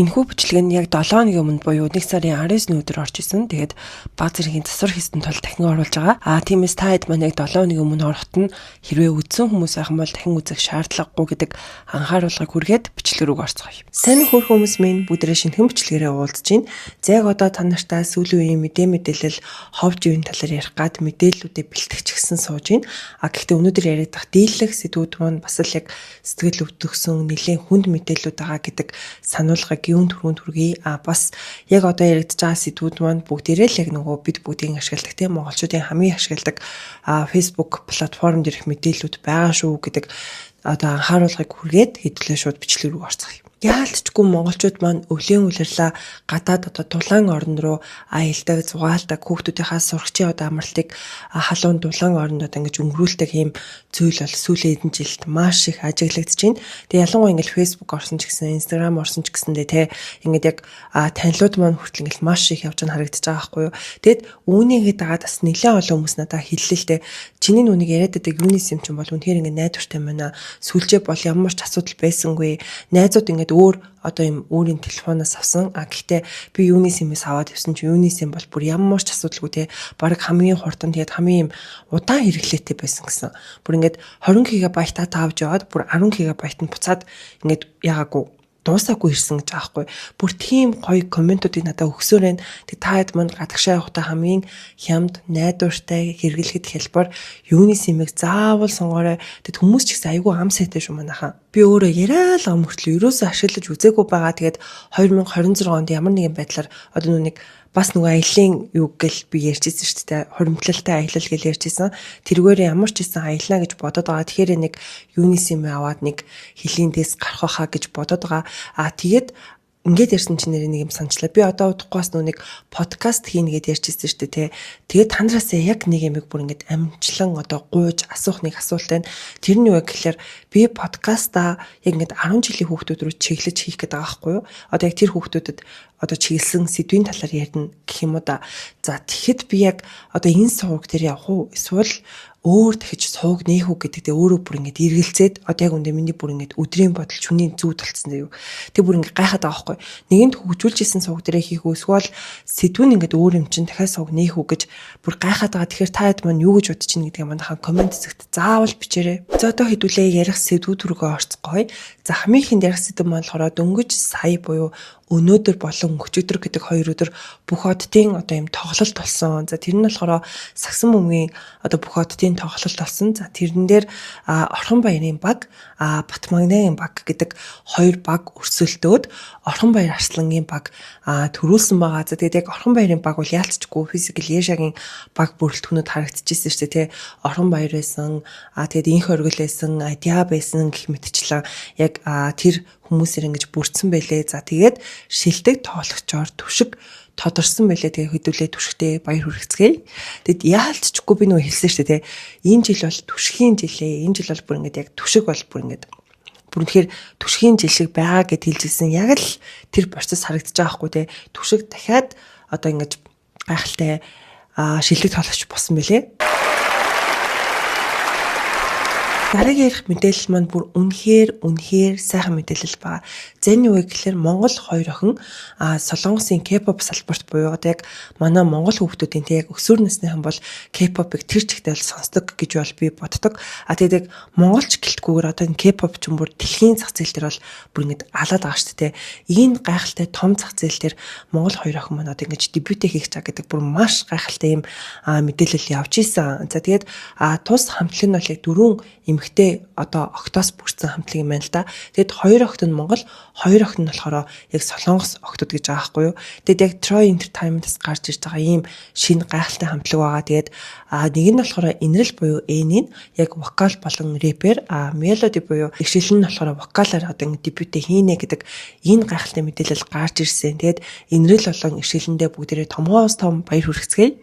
Энэхүү бичлэг нь яг 7 өдрийн өмнө буюу 1 сарын 19-ний өдөр орж исэн. Тэгээд баг зэргийн засвар хийсэн тул дахин оруулж байгаа. Тиймээс та хэд маань яг 7 өдрийн өмнө орохт нь хэрвээ үдсэн хүмүүс байх юм бол дахин үзэх шаардлагагүй гэдэг анхааруулгыг хүргээд бичлэг рүү орцгоё. Сайн хөөрхөн хүмүүс минь бүгдээ шинэхэн бичлэгээрээ уулзж байна. За яг одоо та нартай сүүлийн үеийн мэдээлэл ховж үеийн талаар ярих гад мэдээллүүдэд бэлтгэж гисэн сууж байна. Гэхдээ өнөөдөр яриад байх дийлэх сэдвүүд маань бас л яг сэтгэл өвдөгсөн нэлээд хүнд мэдээллүүд байгаа гэдэг сануулгыг юун түрүүнд хүргэе. Бас яг одоо яригдж байгаа сэдвүүд маань бүгдээрээ л яг нөгөө бид бүгдийн ашигладаг тийм монголчуудын хамгийн ашигладаг Facebook платформ дээрх мэдээллүүд байгаа шүү гэдэг одоо анхааруулгыг хүргээд хэдүүлээ шууд бичлэг рүү орцгоё. Яалтчгүй монголчууд маань өвлийн улирлаа гадаад одоо дулаан орн руу аялдаг, зугаалдаг, хүүхдүүдийнхаа сургачийн одоо амралтыг халуун дулаан орнд одоо ингэж өнгөрүүлдэг ийм зүйл бол сүүлийн хэдэн жилд маш их ажиглагдж байна. Тэгээ ялангуяа ингэж Facebook орсон ч гэсэн, Instagram орсон ч гэсэндээ те ингэж яг танилуд маань хүртэл ингэж маш их явж байгаа харагдаж байгаа байхгүй юу. Тэгэд үүнийгээ дагаад бас нэлээд олон хүмүүс надад хэллээ л те. Чиний нүг яриад байдаг юуны юм чинь бол үнэхээр ингэ найдвартай байна. Сүлжээ бол ямар ч асуудал байсангүй. Найзууд ингэ өөр одоо юм өөрийн телефоноос авсан. Гэхдээ би юуны симээс аваад явсан чи юуны сим бол бүр ямар ч асуудалгүй те. Бараг хамгийн хурдан тэгээд хамгийн юм удаан хэрэглээтэй байсан гэсэн. Бүр ингээд 20 ГБ та авч яваад бүр 10 ГБ нь буцаад ингээд яагаагүй дуусаагүй ирсэн гэж аахгүй. Бүр тийм гоё комментуудыг надад өгсөөр байна. Тэг та хэд манд гадагшаа явахдаа хамгийн хямд, найдвартай хэрэглэхэд хялбар юуны симийг заавал сонгоорой. Тэг хүмүүс ч гэсэн айгүй ам сайтай шүү манайхаа. Би өөрөө яриад л мөртлөө ерөөсөө ашиглаж үзээгүй байгаа. Тэгээд 2026 онд ямар нэгэн байдлаар одоо нүг бас нөгөө аялын юу гэл би ярьжсэн шүү дээ. Хуримтлалтай аялал гэл ярьжсэн. Тэргээр ямар ч гэсэн аялна гэж бодоод байгаа. Тэгэхээр нэг юуны сим аваад нэг хэлийн тест гарах байхаа гэж бодоод байгаа. Тэгээд ингээд ярьсан чинь нэг юм санчлаа. Би одоо удахгүй бас нэг подкаст хийнэ гэдээ ярьжсэн шүү дээ. Тэгээд танараасаа яг нэг юм бүр ингээд амжилан одоо гуйж асуух нэг асуулт байна. Тэр нь юу вэ гэхээр би подкаста яг ингээд 10 жилийн хүүхдүүд рүү чиглэж хийх гэдэг байгаа байхгүй юу? Одоо яг тэр хүүхдүүдэд одоо чиглэсэн сэдвийн талаар ярина гэх юм уу да. За тэгэхэд би яг одоо энэ сувг дээр явах уу? Эсвэл өөр дахиж сууг нээх үү гэдэг дээр өөрөө бүр ингэж эргэлзээд одоо яг үндэ миний бүр ингэж өдрийн бодол чүний зүү толцсон даа юу. Тэг бүр ингэж гайхаад байгаа байхгүй. Нэгэнд хөгжүүлжсэн сууг дээрээ хийх үү эсвэл сэдвүүн ингэж өөр юм чинь дахиад сууг нээх үү гэж бүр гайхаад байгаа. Тэгэхээр та хэд маань юу гэж бодож чинь гэдгийг манайхаа комент хэсэгт заавал бичээрэй. За одоо хэдүүлээ ярих сэдвүүд рүүгээ орцгоё. За хамгийн ихэнд ярих сэдв маань болохоор дөнгөж сая буюу өнөөдөр болон өчигдөр гэдэг 2 өдөр бүх хотын одоо юм тоглолт болсон. За тэр нь болохоор Сагсан бөмбөгийн одоо бүх хотын тоглолт болсон. За тэрэн дээр Орхон баярын баг, Батмагнагийн баг гэдэг 2 баг өрсөлдөөд Орхон баяр Арслангийн баг төрүүлсэн байгаа. За тэгээд яг Орхон баярын баг бол яалтчгүй физикл Яшагийн баг бүрэлдэхүүнүүд харагдчихсэн шүү дээ. Орхон баяр байсан, тэгээд инх оргил байсан, Адиа байсан гэх мэтчлэн яг тэр хүмүүсээр ингэж бүрдсэн байлээ. За тэгээд шилдэг тоглогчоор түшиг тодорсон байлээ. Тэгээ хөдөлөө түшигтэй баяр хүргэцгээе. Тэгэд яалтчгүй би нөгөө хэлсэн шүү дээ. Энэ жил бол түшигийн жилээ. Энэ жил бол бүр ингэж яг түшиг бол бүр ингэж бүр үнэхээр түшигийн жил шиг байгаа гэд хэлжсэн. Яг л тэр процесс харагдаж байгаа хгүй те. Түшиг дахиад одоо ингэж гайхалтай шилдэг тоглогч болсон байлээ. Дараагийн ярих мэдээлэл маань бүр үнэхээр сайхан мэдээлэл байгаа. За энэ юу вэ гэхээр Монгол 2 охин Солонгосын K-pop салбарт буюу одоо яг манай монгол хүүхдүүдийн тэг яг өсвөр насныхан бол K-pop-ыг тэр чигтээ бол сонсдог гэж бол би боддог. Тэгээд яг монголч гэлтгүүгээр одоо энэ K-pop ч юм бүр дэлхийн зах зээл дээр бол бүр ингэж алаад байгаа шүү дээ. Энэ гайхалтай том зах зээл дээр Монгол 2 охин маань одоо ингэж дебютээ хийх чаг гэдэг бүр маш гайхалтай юм мэдээлэл явж исэн. За тэгээд тус хамтлаг нь бол яг 4 эмэгтэй одоо октоос бүрдсэн хамтлаг юм байна л да. Тэгэд 2 охид нь Монгол, 2 охид нь болохоор яг Солонгос охтууд гэж байгаа байхгүй юу. Тэгэд яг Troy Entertainment-аас гарч ирж байгаа ийм шинэ гайхалтай хамтлаг байгаа. Тэгээд нэг нь болохоор Инрэл буюу Энийн яг вокал болон рэпер, Melody буюу эгшил нь болохоор вокалаар одоо дебютээ хийнэ гэдэг энэ гайхалтай мэдээлэл гарч ирсэн. Тэгээд Инрэл болон эгшилэндээ бүгдээрээ томоос том баяр хүргэцгээе.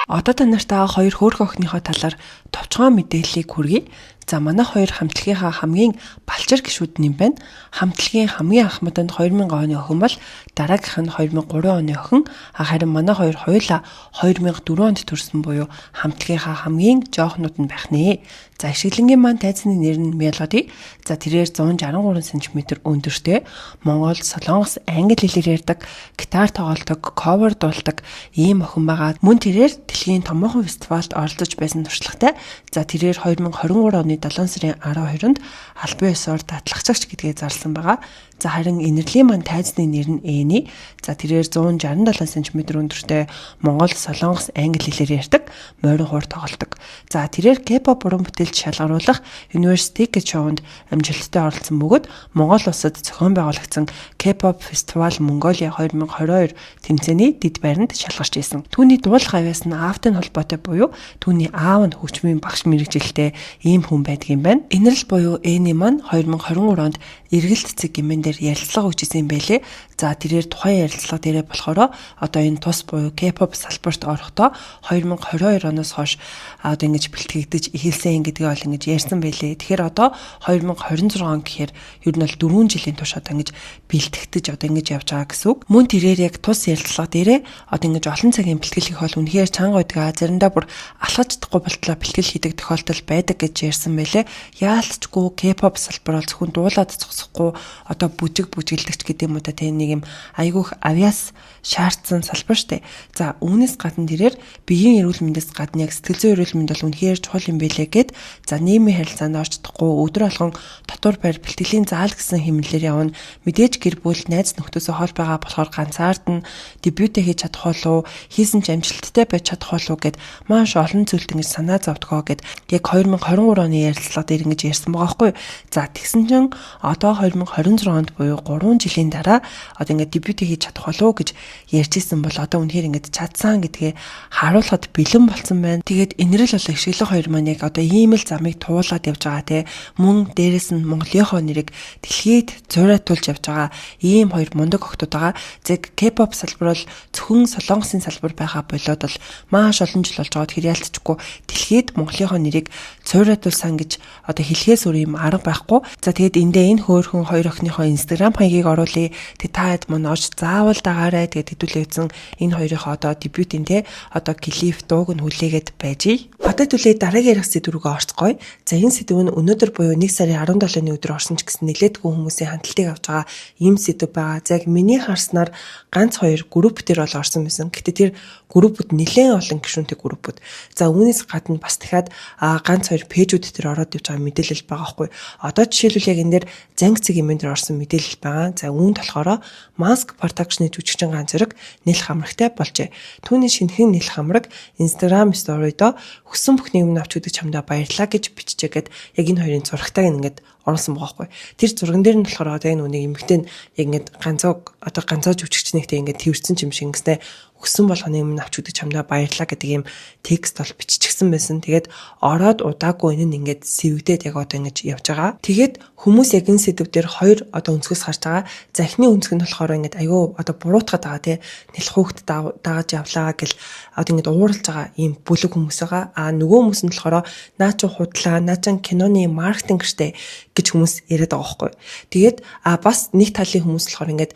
Одоо та нартаа 2 хөөрхөн охиныхоо талаар товчхон мэдээллийг хүргэе. За манай хоёр хамтлагийнхаа хамгийн балчир гишүүд нь юм байна. Хамтлагийн хамгийн анх модонд 2000 оны охин бол дараагийнх нь 2003 оны охин. Харин манай хоёр хоёулаа 2004 онд төрсөн буюу хамтлагийнхаа хамгийн жоохнууд нь байх нэ. За ашиглангийн маань тайзны нэр нь Мелоди. За тэрээр 163 см өндөртэй. Монгол, Солонгос, англи хэлээр ярьдаг, гитар тоглодог, ковер дуулдаг ийм охин байгаа. Мөн тэрээр дэлхийн томоохон фестивалд оролцож байсан туршлагатай. За тэрээр 2023 оны 7 сарын 12-нд албан ёсоор татлагчаач гэдгээ зарласан байгаа. За харин инэрлийн маань тайзны нэр нь Эни. За тэрээр 167 см өндөртэй, Монгол, Солонгос, англи хэлээр ярьдаг, морин хуур тоглодог. За тэрээр K-pop уран бүтээлч шалгаруулах University гэж шоунд амжилттай оролцсон бөгөөд Монгол улсад зохион байгуулагдсан K-pop фестивал Mongolia 2022 тэмцээний дэд байранд шалгарч ирсэн. Түүний дуулах авьяас нь аавтай холбоотой буюу түүний аав нь хөгжмийн багш мэрэгжилтэй ийм хүн байдаг юм байна. Инэрл буюу Эни маань 2023 онд эргэлт цэг гэмэн дээр ярилцлага өгч ирсэн юм байлээ. За тэрээр тухайн ярилцлага дээрээ болохоор одоо энэ тус буюу K-pop салбарт орохдоо 2022 оноос хойш одоо ингэж бэлтгэгдэж эхэлсэн гэдгээ бол ингэж ярьсан байлээ. Тэгэхээр одоо 2026 он гэхээр ер нь бол 4 жилийн турш одоо ингэж бэлтгэгдэж одоо ингэж явж байгаа гэсэн үг. Мөн тэрээр яг тус ярилцлага дээрээ одоо ингэж олон цагийн бэлтгэл хийх бол үнэхээр чанга байдаг. Заримдаа бүр алхаж чадахгүй болтлоо бэлтгэл хийдэг тохиолдол байдаг гэж ярьсан байлээ. Яалтчгүй K-pop салбар бол зөвхөн дуулаад зогсохгүй одоо бүжиглэгч гэдэг юм уу та нэг юм айгүйх авьяас шаардсан салбар штэ. За үүнээс гадна тэрээр биеийн эрүүл мэндээс гадна яг сэтгэл зүйн эрүүл мэнд бол үнэхээр чухал юм байлээ гэд за нийгмийн харилцаанд орж чадахгүй өдөр болгон дотор байр бэлтгэлийн заал гэсэн хэмнэлээр явна. Мэдээж гэр бүл найз нөхдөсөө хоол байгаа болохоор ганцаардна дебютэ хийж чадах болов хийсэн ч амжилттай байж чадах болов гэд маш олон зүйлд ингэж санаа зовдгоо гэд яг 2023 оны ярилцлага дээр ингэж ярьсан байгаа байхгүй. За тэгсэн чинь одоо 2026 онд буюу 3 жилийн дараа одоо ингээд дебютэ хийж чадах болов гэж ярьж исэн бол одоо үнэхээр ингээд чадсан гэдгээ харуулхад бэлэн болсон байна. Тэгээд инэрэл бол ишгэлэг хоёр маань яг одоо ийм л замыг туулаад явж байгаа те. Мөн дээрэс нь Монголынхоо нэрийг дэлхийд зураатуулж явж байгаа ийм хоёр мундаг охтууд байгаа. Зэрэг K-pop салбар бол зөвхөн Солонгосын салбар байгаа болоод бол маш олон жил болж байгаа. Тэгэхээр ялцчихгүй дэлхийд Монголынхоо нэрийг зураатуулсан гэж одоо хэлхээс өөр юм арга байхгүй. За тэгээд эндээ энэ хөөрхөн хоёр охиныхоо Instagram хаягийг оруулъя. Тэг таад мөн ож заавал дагаарай тэгээд хэдүүлээсэн энэ хоёрынхоо одоо дебютийн те одоо клип дууг нь хүлээгээд байжээ. Одоо түлээ дараагийн ярих сэдв рүүгээ орцгоё. За энэ сэдв нь өнөөдөр буюу 1 сарын 17-ны өдөр орсон ч гэсэн нэлээдгүй хүмүүсийн хандлтыг авч байгаа ийм сэдв байгаа. За яг миний харснаар ганц хоёр групп төр бол орсон байсан. Гэтэ тэр группуд нэлээд олон гишүүнтэй группуд. За үүнээс гадна бас дахиад ганц хоёр пэйжүүд төр ороод явж байгаа мэдээлэл байгаа хгүй. Одоо жишээлбэл яг энэ дээр занг цэг юм дээр орсон мэдээлэл байгаа. За үүнд болохоор Mask Production-ы жүжигчин ганц зэрэг нэл хамрагтай болжээ. Түүний шинэхэн нэл хамраг Instagram story-доо хүссэн бүх нийгэм авч үзэж чамдаа баярлалаа гэж биччихэгээд яг энэ хоёрын зурагтайг ингээд оруулсан байгаа хгүй. Тэр зурган дээр нь болохоор одоо энэ үнийг эмэгтэй нь яг ингээд ганцаа жүжигчнийхтэй ингээд тэрсэн юм шиг ингэснэ өгсөн болгоны өмнө авч үзэж чамдаа баярлалаа гэдэг ийм текст бол биччихсэн байсан. Тэгээд ороод удаагүй энэ нь ингээд сэвдээд яг одоо ингэж явж байгаа. Тэгээд хүмүүс яг энэ сэдв дээр хоёр одоо өнцгөөс харж байгаа. За эхний өнцг нь болохоор ингээд аюу одоо буруутгаад байгаа тий. Нэлх хүүхд дааж явлаа гэл одоо ингээд ууралж байгаа ийм бүлэг хүмүүс байгаа. Нөгөө хүмүүс нь болохоор наа чи худлаа, наа чи киноны маркетинг штэ гэж хүмүүс яриад байгаа байхгүй. Тэгээд бас нэг талын хүмүүс болохоор ингээд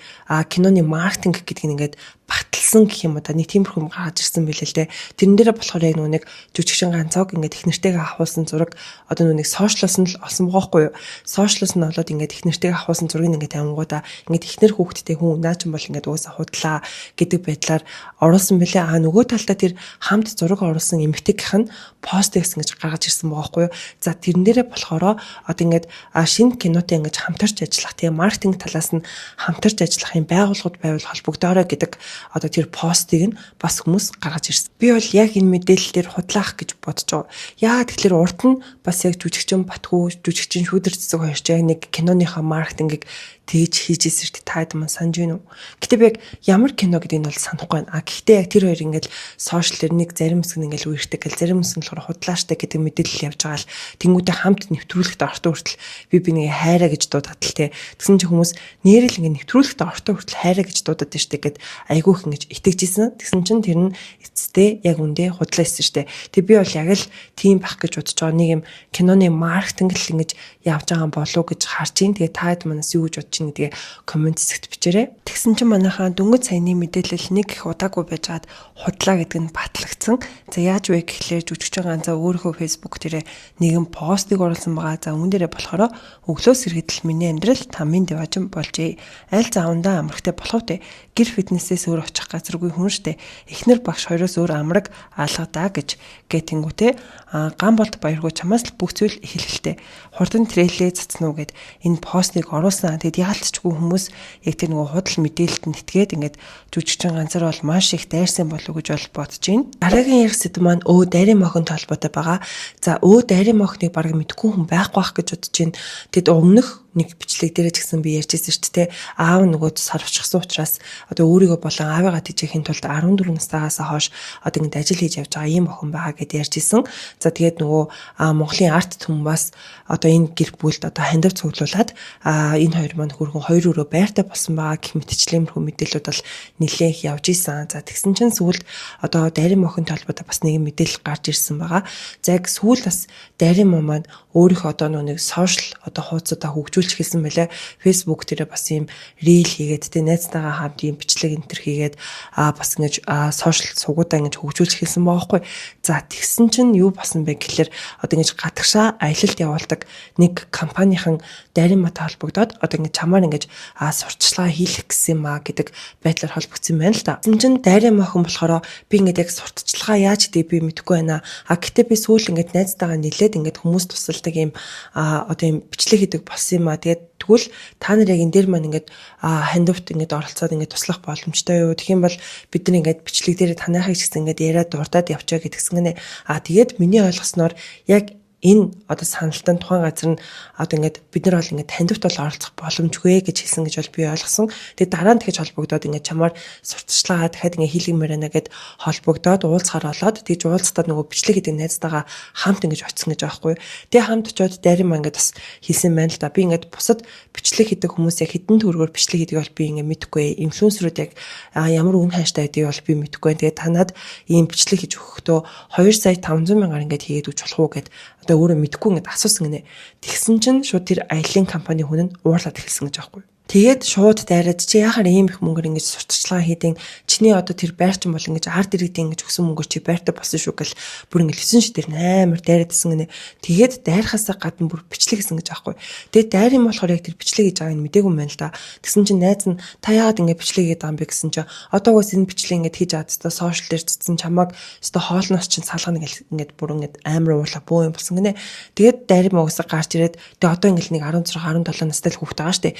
киноны маркетинг гэдэг нь ингээд баталсан гэх юм уу та нэг тиймэрхүү гарч ирсэн байлээ л дээ. Тэрэн дээр болохоор яг нүг жүжигчин ганцаог ингээд их нэртэйгээ авахулсан зураг одоо нүг сошиалс нь л олсон байгаа байхгүй юу. Сошиалс нь болоод ингээд их нэртэйгээ авахулсан зургийг ингээд амгуудаа ингээд ихнэр хүүхдтэй хүн наа ч юм бол ингээд уусаа худлаа гэдэг байдлаар оруулсан байлээ. Нөгөө талдаа тэр хамт зураг оруулсан эмэгтэйгийнх нь пост гэсэн гэж гаргаж ирсэн байгаа байхгүй юу. За тэрэн дээрээ болохоор одоо ингээд шинэ кинотой ингээд хамтарч ажиллах тийм маркетинг талаас нь хамтарч ажиллах юм байгууллагууд байвал холбогдоорой гэдэг одоо тэр постыг нь бас хүмүүс гаргаж ирсэн. Би бол яг энэ мэдээлэл дээр худлаах гэж бодож байгаа. Яа тэгэхээр урд нь бас яг жүжигчин Батхүү, жүжигчин Шүүдэр цэцэг хоёр ч яг нэг киноныхаа маркетингийг тэгж хийжсэн шүү дээ. Та хэд маань санаж байна уу? Гэтэ би яг ямар кино гэдгийг нь бол санахгүй байна. Гэхдээ яг тэр хоёр ингээд сошиал дээр нэг зарим хэсэг нь ингээд үерхдэг гэл зарим хэсэг нь болохоор худлааштай гэдэг мэдээлэл явж байгаа л тэнгуүдээ хамт нэвтрүүлэхтэй ортой хүртэл би нэг хайраа гэж дуудаад л те. Тэгсэн чинь хүмүүс нэрэл ингээд нэвтрүүлэхтэй ортой хүртэл хайраа гэж дуудаад штэ гэд айгүйх ингэж итгэжсэн. Тэгсэн чинь тэр нь эцэстээ яг үндэ худлаа исэн штэ. Тэг би бол яг л тийм байх гэж бодож байгаа. Нэг юм киноны маркетинг л ингэж явж байгаа болов гэж харж ийн. Тэгээ таад манаас юу гэж бодож ийн гэдгээ комент хэсэгт бичээрэй. Тэгсэн чинь манайхаа дөнгөж саяны мэдээлэл нэг их удаагүй байжгаад худлаа гэдэг нь батлагдсан. За яаж вэ гэхлээр жүжигчин ганцаа өөрийнхөө фэйсбુક дээрээ нэгэн постыг оруулсан байгаа. За үүн дээрээ болохоор өглөөс иргэдэл миний амьдрал тамийн деважин болжээ. Аль заавандаа амрахтай болох вэ? Гэр фитнесээс өөр очих газаргүй хүн штэ. Эхнэр багш хоёроос өөр амраг алгадаа гэж гэтэнгүүтээ ган болт баяргүй чамаас л бүх зүйл эхэлхэлтэй. Хурдан трээлээ цацнуу гэд энэ постыг оруулсан. Тэгэд яалтчгүй хүмүүс яг тэр нөгөө худал мэдээлэлтэнд итгээд ингээд жүжигчин ганцаар бол маш их дайрсан болов уу гэж бол бодож байна. Дараагийн ярих сэдв маань дайрын мохонтой холбоотой байгаа. За дайрын мохныг бараг мэдгүй хүн байхгүй байх гэж бодож байна. Тэгэд өмнөх нэг бичлэг дээрээ ч гэсэн би ярьжсэн шүү дээ. Аав нөгөө сарвчсан учраас одоо өөрийгөө болон аавыгаа тэжээхийн тулд 14 настайгаас хойш одоо ингэ ажил хийж явж байгаа ийм охин байгаа гэдээ ярьжсэн. За тэгээд нөгөө Монголын арт түмбас одоо энэ гэр бүлд одоо хандив цуглуулад энэ хоёр маань хөргөн хоёр өрөө байртай болсон байгаа гэх мэтчлэн мэдээлэлүүд бол нэлээд их явж исэн. За тэгсэн чинь сүүлд одоо дайрын мохонтой холбоотой бас нэгэн мэдээлэл гарч ирсэн байгаа. За яг сүүл бас дайрын мом маань өөрийнхөө одоо нэг сошиал одоо хуудасаа хөгжүүлж хэлсэн байлаа. Facebook дээр бас ийм рил хийгээд тэ найзтайгаа хамт ийм бичлэг энтер хийгээд бас ингэж сошиал сугуудаа ингэж хөгжүүлж хэлсэн байгаа байхгүй. За тэгсэн чинь юу болсон бэ гэхэлэр одоо ингэж гадагшаа аялалд явуулдаг нэг компанийн дайрын мата холбогдоод одоо ингэж чамаар ингэж сурталчилгаа хийх гэсэн маа гэдэг байдлаар холбогдсон байна л да. Тэгсэн чинь дайрын махан болохоор би ингэж яг сурталчилгаа яаж гэдэг би мэдэхгүй байна. Гэтээ би сүүл ингэж найзтайгаа нилээд ингэж хүмүүс тусалдаг ийм одоо ийм бичлэг хийдэг болсон юм а. Тэгээд тэгвэл та нар яг энэ дээр маань ингээд хандивт ингээд оролцоод ингээд туслах боломжтой юу? Тэгэх юм бол бид нар ингээд бичлэг дээр таныхыг ч гэсэн ингээд яриад дурдаад явчаа гэдгсэн гэнэ. Тэгээд миний ойлгосноор яг энэ одоо саналтанд тухайн газар нь одоо ингээд бид нар бол ингээд хандивт бол оролцох боломжгүй гэж хэлсэн гэж бол би ойлгосон. Тэгээд дараа нь тэгж холбогдоод ингээд чамаар сурталчилгаа дахиад ингээд хийлгэмээр байна гэд холбогдоод уулзахаар болоод тэгж уулзтаад нөгөө бичлэг гэдэг найзтайгаа хамт ингээд очсон гэж байгаа байхгүй. Тэгээд хамт очиод дайрын маа ингээд бас хэлсэн байна л да. Би ингээд бусад бичлэг хийдэг хүмүүс яг хэдэн төгрөгөөр бичлэг хийдэг бол би ингээд мэдэхгүй. Инфлюенсерүүд яг ямар үн хайштай байдгийг бол би мэдэхгүй. Тэгээд танад ийм бичлэг хийж өгөхдөө 2 сая 500 мянгаар ингээд хийгээд өгч болох уу гэд одоо өөрөө мэдэхгүй ингээд асуусан гинэ. Тэгсэн чинь шууд тэр аялын компани хүн нь уурлаад эхэлсэн гэж аахгүй. Тэгээд шууд дайраад чи яхаар ийм их мөнгөөр ингэж сурталчилгаа хийдэг чиний одоо тэр байрчин бол ингэж ард иргэдийн ингэж өгсөн мөнгөөр чи байртай болсон шүү гэл бүр ингэ хэлсэн шүү дээр амар дайраадсэн гинэ. Тэгээд дайрахаасаа гадна бүр бичлэг хийсэн гэж аахгүй. Тэгээд дайрын болохоор яг тэр бичлэг хийж байгааг нь мдээгүй юм байна л да. Тэгсэн чинь найз нь та яагаад ингэ бичлэг хийгээд байгаа юм бэ гэсэн чинь одоогоос энэ бичлэг ингэ хийж аваад та сошиал дээр цэцэн чамааг өстой хоолноос чинь салгана гэл ингэ бүр ингэ амар уурлаа бөө юм болсон гинэ. Тэгээд дайрын могосоо гарч ирээд тэгээд одоо ингэ нэг 16 17 настай л хүүхэд байгаа штэ.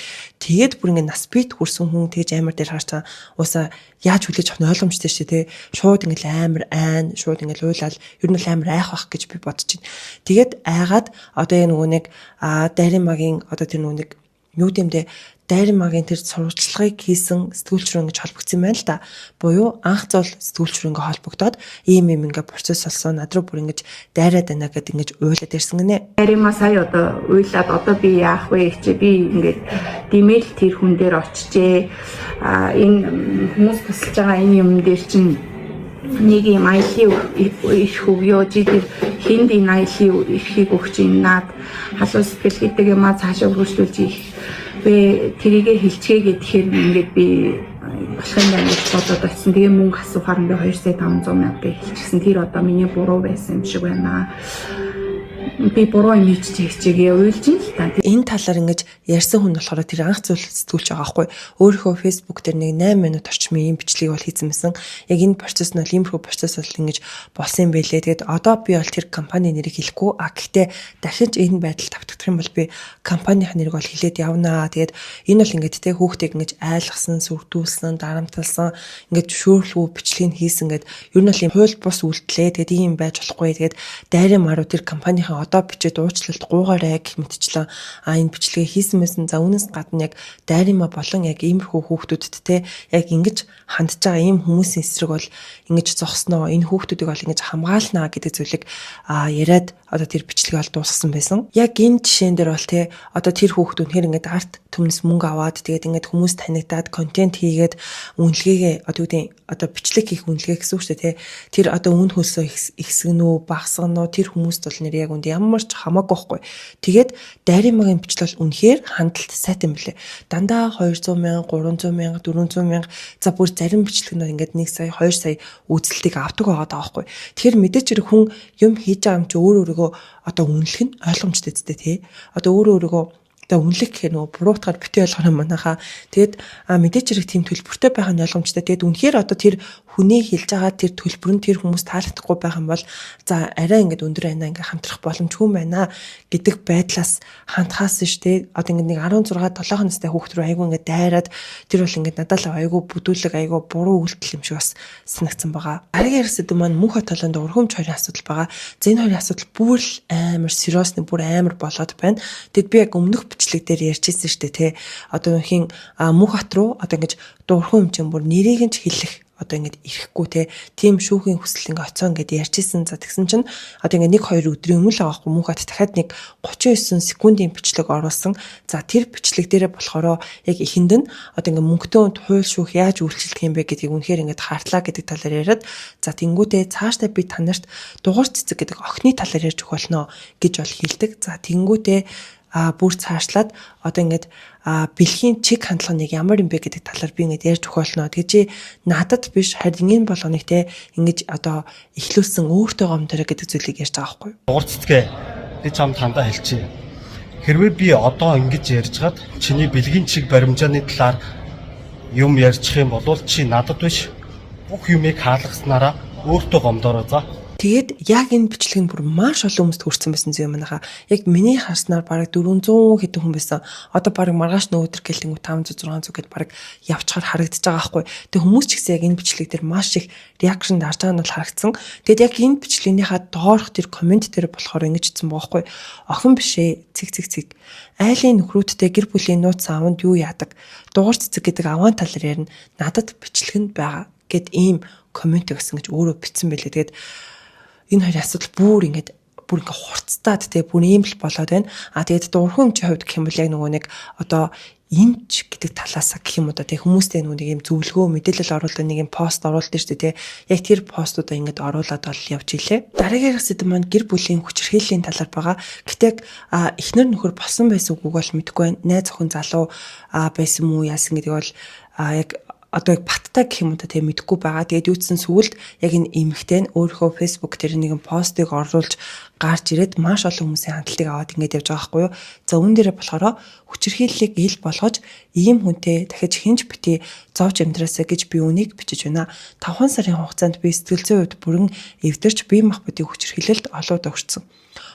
Тэгээд бүр ингэ нас бит хүрсэн хүн тэгж амар дээр харж байгаа уусаа яаж хүлээж авах нь ойлгомжтой шүү дээ. Шууд ингэ амар айн, шууд ингэ уйлал ер нь л амар айх бах гэж би бодож байна. Тэгээд айгаад одоо энэ нөгөө нэг дайрын магийн одоо тэр нөгөө нэг юу гэмдэ дайрын магийн тэр сурвалжлагыг хийсэн сэтгүүлч рүү ингэж холбогдсон байна л да. Буюу анх зол сэтгүүлч рүү ингэ холбогдоод ийм ингэ процесс болсон. Над руу бүр ингэж дайраад байна гэд ингэж уйлаад ирсэн гинэ. Дайрын маа сая одоо уйлаад одоо би яах вэ гэж би ингэж димэл тэр хүн дээр очижээ. Энэ хүмүүс тусалж байгаа энэ юм дээр чинь нэг юм аялын их хөвгөө жидэр хинд энэ аялын ихийг өгч юм наад халуун сэтгэл гэдэг юм а цаашаа өргөжлүүлж их бэ тэрийгэ хэлчихээ гэхээр ингээд би болохын гэж бодоод очсон. Тэгээ мөнгө асуухаар би 2 сая 500 мянга хэлчихсэн. Тэр одоо миний буруу байсан юм шиг байна. Би буруу юм хийчихээ уйлж юм л та. Энэ талаар ингэж ярьсан хүн болохоор тэр анх зүйл сэтгүүлч байгаа байхгүй. Өөрийнхөө Facebook дээр нэг 8 минут орчмын ийм бичлэгийг бол хийсэн байсан. Яг энэ процесс нь бол иймэрхүү процесс бол ингэж болсон юм байлээ. Тэгээд одоо би бол тэр компани нэрийг хэлэхгүй. Гэхдээ дахиж энэ байдал тавтагдах юм бол би компанийн нэрийг бол хэлээд явнаа. Тэгээд энэ бол ингэж тэ хүүхдийг ингэж айлгсан, сүрдүүлсэн, дарамтлсан, ингэж шүүрлүү бичлэгийг хийсэн гэд ер нь бол ийм хууль бус үйлдэлээ. Тэгээд ийм байж болохгүй. Тэгээд дайрын маруу тэр компанийн одоо бичээд уучлалт гуугаарай гэх мэтчлэн энэ бичлэгээ хийсэн байсан. За үүнээс гадна яг дайрама болон яг иймэрхүү хүүхдүүдэд те яг ингэж хандж байгаа ийм хүмүүсийн эсрэг бол ингэж зогсноо, энэ хүүхдүүдийг бол ингэж хамгаалнаа гэдэг зүйлийг яриад одоо тэр бичлэгээ бол дуусгасан байсан. Яг энэ жишээн дээр бол те одоо тэр хүүхдүүд үнэхээр ингэж арт төмнөс мөнгө аваад тэгээд ингэж хүмүүс танигдаад контент хийгээд үнэлгээгээ одоо бичлэг хийх үнэлгээ гэсэн үг шүү дээ те. Тэр одоо үн хөлсөө ихсгэнүү, багсгэнүү тэр хүмүүст бол нэр яг үнд ямар ч хамаагүй байхгүй. Тэгээд дайрамагийн бичлэл үнэхээр хандлт сайтай юм блэ. Дандаа 200,000, 300,000, 400,000 за бүр зарим бичлэгнүүд ингээд 1 сая, 2 сая үзэлтийг авдаг байгаа даа байхгүй. Тэгэхээр мэдээч хэрэг хүн юм хийж байгаа юм чи өөрөө одоо үнэлэх нь ойлгомжтой зү тий. Одоо өөрөө одоо үнэлэх гэх нөө буруутгаар битээ ойлгох юм манайхаа. Тэгэд мэдээч хэрэг тийм төлбөртэй байх нь ойлгомжтой. Тэгэд үнэхээр одоо тэр хүний хэлж байгаа тэр төлбөр нь тэр хүмүүс таалагдахгүй байх юм бол за арай ингээд өндөр байна ингээд хамтрах боломжгүй байна гэдэг байдлаас хандхаас штэ. Одоо ингээд нэг 16 7 настай хүүхд рүү айгу ингээд дайраад тэр бол ингээд надад л айгу бүдүүлэг айгу буруу үйлдэл юм шиг бас санагдсан байгаа. Дараагийн хэсэгт маань мөнх хотолонд урхамч хоёрын асуудал байгаа. За энэ хоёрын асуудал бүр л амар сериосны бүр амар болоод байна. Тэгэд би яг өмнөх бичлэг дээр ярьчихсан штэ тий. Одоо хин мөнх хот руу одоо ингээд дурхан юм чинь бүр нэрийг нь ч хэлэх одоо ингэж ирэхгүй те тийм шүүхийн хүсэл ингэ оцоо ингэж ярьжсэн. За тэгсэн чинь одоо ингэ 1-2 өдрийн өмнө л байгаа хгүй мөнхөд дахиад нэг 39 секундын бичлэг оруулсан. За тэр бичлэг дээрээ болохоор яг ихэнд нь одоо ингэ мөнгөтэй хууль шүүх яаж үйлчлэх юм бэ гэдгийг үнэхээр ингэ хартлаа гэдэг талаар яриад за тэнгуүтээ цаашдаа би танарт дугаар цэцэг гэдэг охины талаар ярьж өгөх болно гэж бол хэлдэг. За тэнгуүтээ бүр цаашлаад одоо ингээд бэлгийн чиг хандлагыг ямар юм бэ гэдэг талаар би ингээд ярьж өгөх болно. Тэгээ чи надад биш харин энэ болгоныг те ингэж одоо ихлүүлсэн өөртөө гомдорой гэдэг зүйлийг ярьж байгаа байхгүй. Дуурцгээ би чамд хандаа хэлчихье. Хэрвээ би одоо ингэж ярьжгаад чиний бэлгийн чиг баримжааны талаар юм ярьчих юм бол чи надад биш бүх юмыг хаалгаснараа өөртөө гомдороо за. Тэгээд яг энэ бичлэг нь бүр маш олон хүмүүст хүрсэн байсан зүйл манайхаа. Яг миний харснаар бараг 400 хэдэн хүн байсан. Одоо бараг маргааш нөөдөр гэлтэнгүү 500 600 гэд бараг явчихаар харагдаж байгаа байхгүй. Тэгээд хүмүүс ч гэсэн яг энэ бичлэг дээр маш их реакшн дарж байгаа нь бол харагдсан. Тэгээд яг энэ бичлэгнийхаа доорх тэр комент дээр болохоор ингэж хэлсэн байгаа байхгүй. Охин бишээ цэг. Айлын нөхрүүдтэй гэр бүлийн нууц аавнд юу яадаг? Дугаар цэцэг гэдэг аваан талаар ярина. Надад бичлэг нь байгаа гэд ийм комент өгсөн гэж өөрөө бичсэн байлээ. Тэгээд энэ хоёр асуудал бүр ингээ хурцтаад те бүр ийм л болоод байна. Тэгээд дурхамчийн хувьд гэх юм бол яг нөгөө нэг одоо эмч гэдэг талаас гэх юм уу да те хүмүүстэй нөгөө нэг юм зөвлөгөө мэдээлэл оруулаад нэг юм пост оруулдаг шүү дээ те. Яг тэр постуудаа ингээд оруулаад бол явж илээ. Дараагийн хэсэгт маань гэр бүлийн хүчирхийллийн талаар байгаа. Гэтэ эхнэр нөхөр болсон байсан үгүйг бол мэдэхгүй байна. Найз охин залуу байсан мүү яасан гэдэг бол яг одоо баттай гэх юм уу тийм мэдэхгүй байгаа. Тэгээд юутсан сүулт яг энэ эмэгтэй нь өөрийнхөө Facebook дээр нэгэн постыг оруулж гарч ирээд маш олон хүмүүсийн хандлтыг аваад ингэж явж байгаа байхгүй юу. За үүн дээрээ болохоор хүчирхийллийг ил болгож ийм хүнтэй дахиж хинж бити зовж амьдраасаа гэж би үнийг бичиж байна. 5 сарын хугацаанд би сэтгэл зүйн хувьд бүрэн эвдэрч бие махбодын хүчирхийлэлд олоод өгсөн.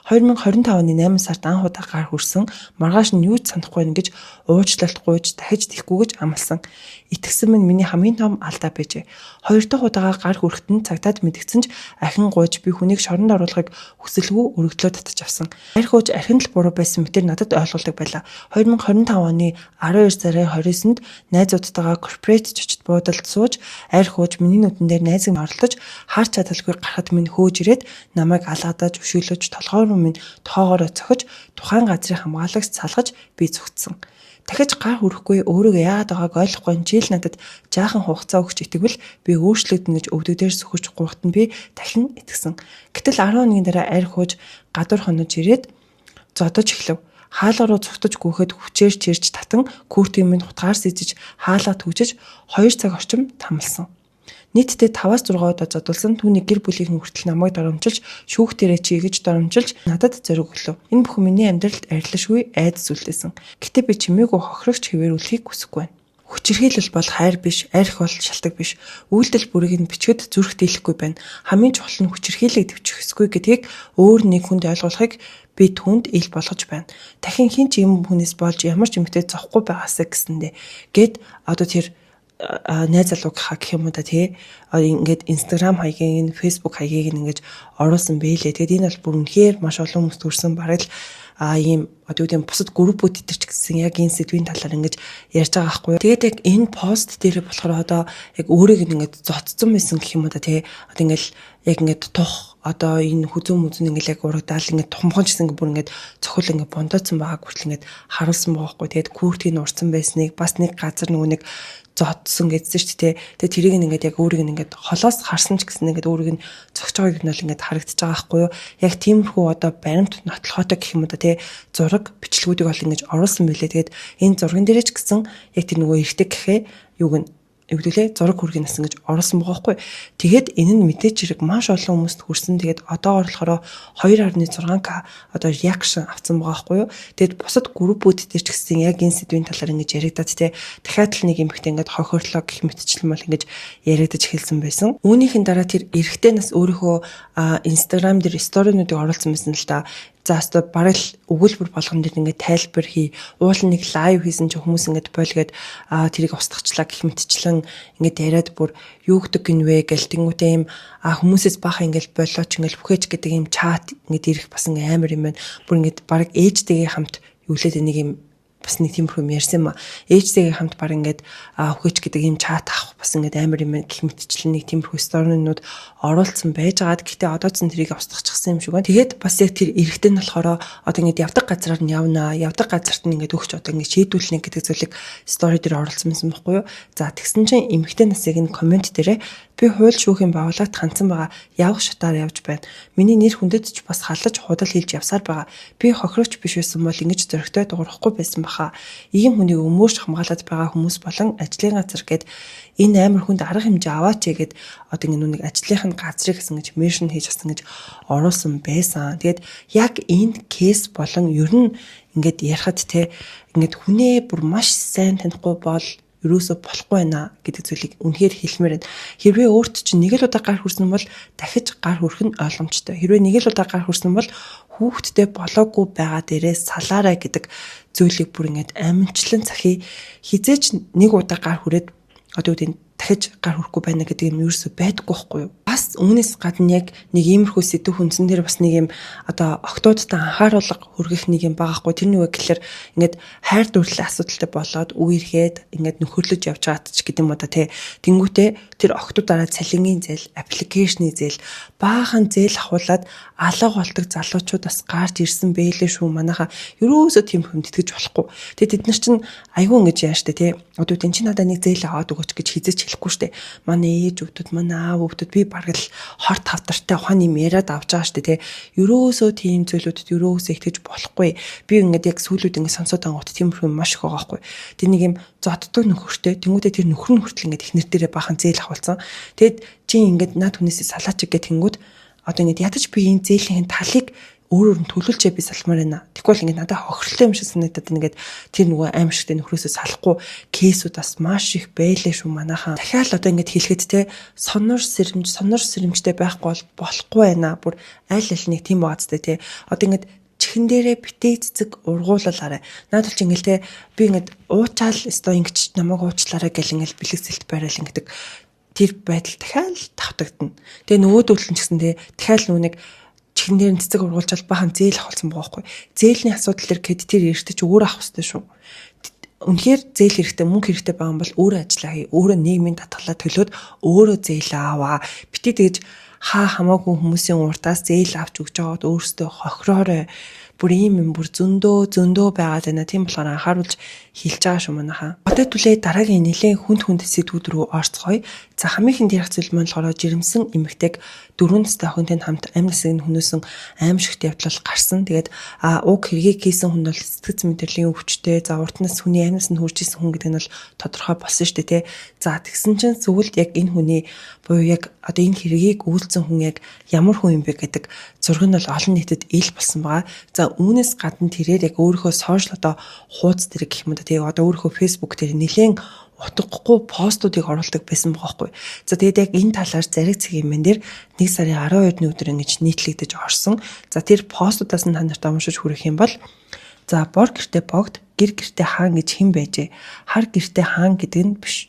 2025 оны 8 сард анх удаа гар хүрсэн. Маргааш нь юу ч санахгүй байна гэж уучлалт гуйж дахиж тэхгүй гэж амласан. Итгэсэн минь миний хамгийн том алдаа байжээ. 2 дахь удаага гар хүрэхэд нь цагтаад мэдгдсэн ч ахин гуйж би хүнийг шоронд оруулахыг хүсэлгүй өргөдлөө татаж авсан. Арх ууж архин л буруу байсан мэтэр надад ойлгуулдаг байлаа. 2025 оны 12 сарын 29-нд найзуудтайгаа корпорат чочд буудалд сууж арх ууж миний нүдэн дээр найзыг орлож харч чадалгүй гарахад минь хөөж ирээд намайг алгадаж өшөөлөж толгой руу минь тоогоороо цохиж тухайн газрын хамгаалагч салгаж би зүгтсэн. Дахиж гар хүрэхгүй өөрийгөө яагаад байгааг ойлгохгүй жил надад жаахан хугацаа өгч итгэвэл би өөрчлөгдөн гэж өвдөг дээр сөхөж гуйхад нь би дахин итгэсэн. Гэтэл 11-ний дараа арх хууж гадуур хонож ирээд зодож эхлэв. Хаалга руу цугтаж гүйхэд хүчээр чирч татан күүртийн минь хутгаар сэтэж хаалга түгжиж 2 цаг орчим тамлсан. Нийтдээ 5-6 удаа зодулсан түүний гэр бүлийн хүртэл намайг доромжилж шүүхтэрээ чи гэж доромжилж надад зориг өглөө. Энэ бүхэн миний амьдралд арилшгүй айдас үлдээсэн. Гэтэ би чимээгүй хохирогч хэвээрүүлэхийг хүсэхгүй байна. Хүчирхийлэл бол хайр биш, арх бол шалтгаан биш. Үйлдэл бүрийг нь бичгэд зүрх дийлэхгүй байна. Хамгийн чухал нь хүчирхийллийг дэвчих ёсгүй гэдгийг өөр нэг хүнд ойлгуулахыг би түнд ил болгож байна. Дахин хин ч юм хүнээс болж ямар ч юмтэй зовхгүй байгаасаа гэсэндээ гэд одоо тэр найз залуугийнхаа гэх юм уу да тий ингээд Instagram хаягийг нь Facebook хаягийг нь ингэж оруулсан байлээ. Тэгээд энэ бол бүр үнэхээр маш олон хүмүүст хүрсэн бараг л ийм одоо үгүй бусад группүүд дээр ч гэсэн яг энэ сэдвийн талаар ингэж ярьж байгаа байхгүй. Тэгээд яг энэ пост дээр болохоор одоо яг өөрийг ингэж зодцсон байсан гэх юм уу да тий одоо ингээл яг ингэж тух одоо энэ хүзүүн мүзэн ингээл яг урагдаал ингээд тухамхан гэсэн бүр ингээд цохол ингээд бондоцсон байгаа хүртэл ингээд харуулсан байгаа байхгүй. Тэгээд күүртийн урцсан байсныг бас нэг газар нөгөө нэг зодсон гэдсэн шүү дээ. Тэгээд тэрийг ингээд яг өөрийг ингээд холоос харсан ч гэсэн ингээд өөрийг нь цогч байгааг нь бол ингээд харагдаж байгаа байхгүй юу. Яг тиймэрхүү одоо баримт нотлохотой гэх юм уу да тий зураг бичлэгүүдийг бол ингээд оруулсан байлээ. Тэгээд энэ зурган дээрээ ч гэсэн яг тэр нөгөө эртэг гэхээ юуг нь эвдүүлээ зураг хүргийн нас ингэж оруулсан байгаа байхгүй. Тэгээд энэ нь мэдээч хэрэг маш олон хүмүүст хүрсэн. Тэгээд одоо болохоор 2.6k одоо реакшн авсан байгаа байхгүй юу. Тэгээд бусад группүүд дээр ч гэсэн яг энэ сэдвийн талаар ингэж яригадаад те дахиад л нэг эмэгтэй ингэж хохирлоо гэх мэтчлэн мал ингэж яригдаж эхэлсэн байсан. Үүнийхэн дараа тэр эрэгтэй нас өөрийнхөө Instagram дээр сторинуудыг оруулсан байсан л да. За өстө бараг л өгүүлбэр болгон дээр ингээд тайлбар хий. Уул нэг лайв хийсэн чи хүмүүс ингээд бойлгээд тэрийг устгахчлаа гэх мэтчлэн ингээд яриад бүр юу гэдэг гинвэ гэл тэнгуүтэй юм хүмүүсээс баха ингээд болооч ингээд бүхэж гэдэг юм чат ингээд ирэх бас ингээд амар юм байна. Бүр ингээд бараг ээжтэйгээ хамт юулээд нэг юм бас нэг тиймэрхүү юм ярьсан юм а. Ээжтэйгээ хамт баг ингээд хүч гэдэг юм чат авах бас ингээд амар юм гэх мэтчлэн нэг тиймэрхүү сторинууд оруулсан байж байгаад гэхдээ одоо ч тэрийг устгахчихсан юм шиг байна. Тэгээд бас яг тэр эрэгтэй нь болохоор одоо ингээд явдаг газараар нь явнаа. Явдаг газарт нь ингээд өгч одоо ингээд шийдүүлнэ гэдэг зүйлийг стори дээр оруулсан байсан байхгүй юу. За тэгсэн чинь эмэгтэй насыг нь коммент дээрээ би хууль шүүхийн байгууллагт хандсан байгаа. Явах шатаар явж байна. Миний нэр хүндэд ч бас халаж худал хийж явсаар байгаа. Би хохирогч биш байсан бол ингэж зөрөгтэй дуурахгүй байсан баха. Ийм хүнийг өмөөш хамгаалаад байгаа хүмүүс болон ажлын газар гээд энэ амар хүнд арга хэмжээ аваач гэгээд одоо ингэ нүг ажлынхын газрыг гэсэн гэж меншн хийж асан гэж оруулсан байсан. Тэгээд яг энэ кейс болон ер нь ингээд ярихад те ингээд хүнээ бүр маш сайн танихгүй бол юусоо болохгүй байна гэдэг зүйлийг үнэхээр хэлмээр байна. Хэрвээ өөрт чинь нэг л удаа гар хүрсэн бол дахиж гар хүрэх нь ойлгомжтой. Хэрвээ нэг л удаа гар хүрсэн бол хүүхдтэй болоогүй байгаа дээрээ салаарай гэдэг зүйлийг бүр ингээд аминчлан захий хизээч нэг удаа гар хүрээд одоо үгүй дахиж гар хүрэхгүй байна гэдэг юм ерөөсөй байдаггүй байхгүй юу. Бас үүнээс гадна яг нэг иймэрхүү сэдв хүнсэн дээр бас нэг юм одоо октоодтай анхааруулга хүргэх нэг юм байгаа хгүй. Тэр нэг гэхэлэр ингээд хайр дурлалын асуудалтай болоод үерхэд ингээд нөхөрлөж явж байгаа ч гэдэг юм уу да тий. Тэнгүүтээ тэр октоодаараа цалингийн зээл, аппликейшны зээл, баахан зээл ахуулаад алга болдог залуучууд бас гарч ирсэн бэлээ шүү манайха. Ерөөсөө тийм хүнд итгэж болохгүй. Тэгээд тэд нар чинь айгүй ингэж яа штэ тий. Одоо энэ чинь надад нэг зээл аваад өгөөч гэж хизээч хэлэхгүй штэ. Манай ээж өвдөд, манай аав өвдөд би бараг л хор тавтартай ухааны юм яриад авч байгаа штэ тий. Ерөөсөө тийм зүйлүүдэд ерөөсөө итгэж болохгүй. Би ингээд яг сүүлүүд ингээд сонсоод ангууд тиймэрхүү маш их байгаа байхгүй. Тэр нэг юм зодддаг нөхөртэй. Тэнгүүдээ тэр нөхөр нь хүртэл ингээд ихнэр дээрээ бахан зээл авахулсан. Тэгэд чи ингээд над хүнээсээ салаач гэх тэнгүүд одоо ингээд ядаж би энэ зээлийн талыг өөрөөр нь төлөвлөжээ би салмаар байна. Тэгвэл ингээд надад хохирлоо юм шиг санагдаад ингээд тэр нөгөө аимшигтэй нөхрөөсөө салахгүй кейсүүд бас маш их байлээ шүү манайхаа. Дахиад одоо ингээд хэлэхэд те сонор сэрэмжтэй байхгүй бол болохгүй байна. Бүр аль нэг тийм баацтай те. Одоо ингээд чихэн дээрээ битээ цэцэг ургуулалаарай. Наад бол чи ингээл те би ингээд уучаал өстой ингэж намайг уучлаарай гэл ингээл бэлэгсэлт байрал ингээд тэр байдал дахиад тавтагдана. Тэгээ нөгөөдөл нь ч гэсэн те дахиад нүг чихэн дээр цэцэг ургуулчаал бахан зээл авахулсан байгаа байхгүй. Зээлийн асуудал төр гэд тэр эртэж өөрөө авах хэрэгтэй шүү. Үнэхээр зээл хэрэгтэй, мөнгө хэрэгтэй байгаа юм бол өөрөө ажиллаа хий. Өөрөө нийгмийн татгалаа төлөөд өөрөө зээл аваа. Битээ тэгж хамаагүй хүмүүсийн уртаас зээл авч өгч байгаад өөрөөсөө хохироорой. Бүр ийм юм бүр зөндөө байгаад байна. Тийм болохоор анхааруулж хэлж байгаа шүү манайхаа. Одоо түлээ дараагийн нэлээд хүнд сэдвүүд рүү орцгоё. За хамгийн их ярих зүйл маань болохоор жирэмсэн эмэгтэйг 4 настай охинтой хамт амь насыг хөнөөсөн аимшигт явдлал гарсан. Тэгээд уг хэргийг хийсэн хүн бол сэтгэц мэдрэлийн өвчтэй. За уртнаас хүний амь нас нь хүрч исэн хүн гэдэг нь бол тодорхой болсон шүү дээ, тэ. За тэгсэн чинь зөвлөлд яг энэ хүний буюу яг одоо энэ хэргийг үйлцэн хүн яг ямар хүн юм бэ гэдэг зураг нь бол олон нийтэд ил болсон байгаа. За үүнээс гадна тэрээр яг өөрийнхөө сошиал одоо хуудас дээр гэх юм да, тэгээ одоо өөрийнхөө фейсбુક дээр нэлээд утгагүй постуудыг оруулдаг байсан байгаа байхгүй. За тэгээд яг энэ талаар зариг цагийн мэн дээр 1 сарын 12-ны өдөр ингэж нийтлэгдэж орсон. За тэр постуудаас нь та нарт уншиж хүрэх юм бол за бор гэртээ богд, гэр гэртээ хаан гэж хэн байжээ? Хар гэртээ хаан гэдэг нь биш.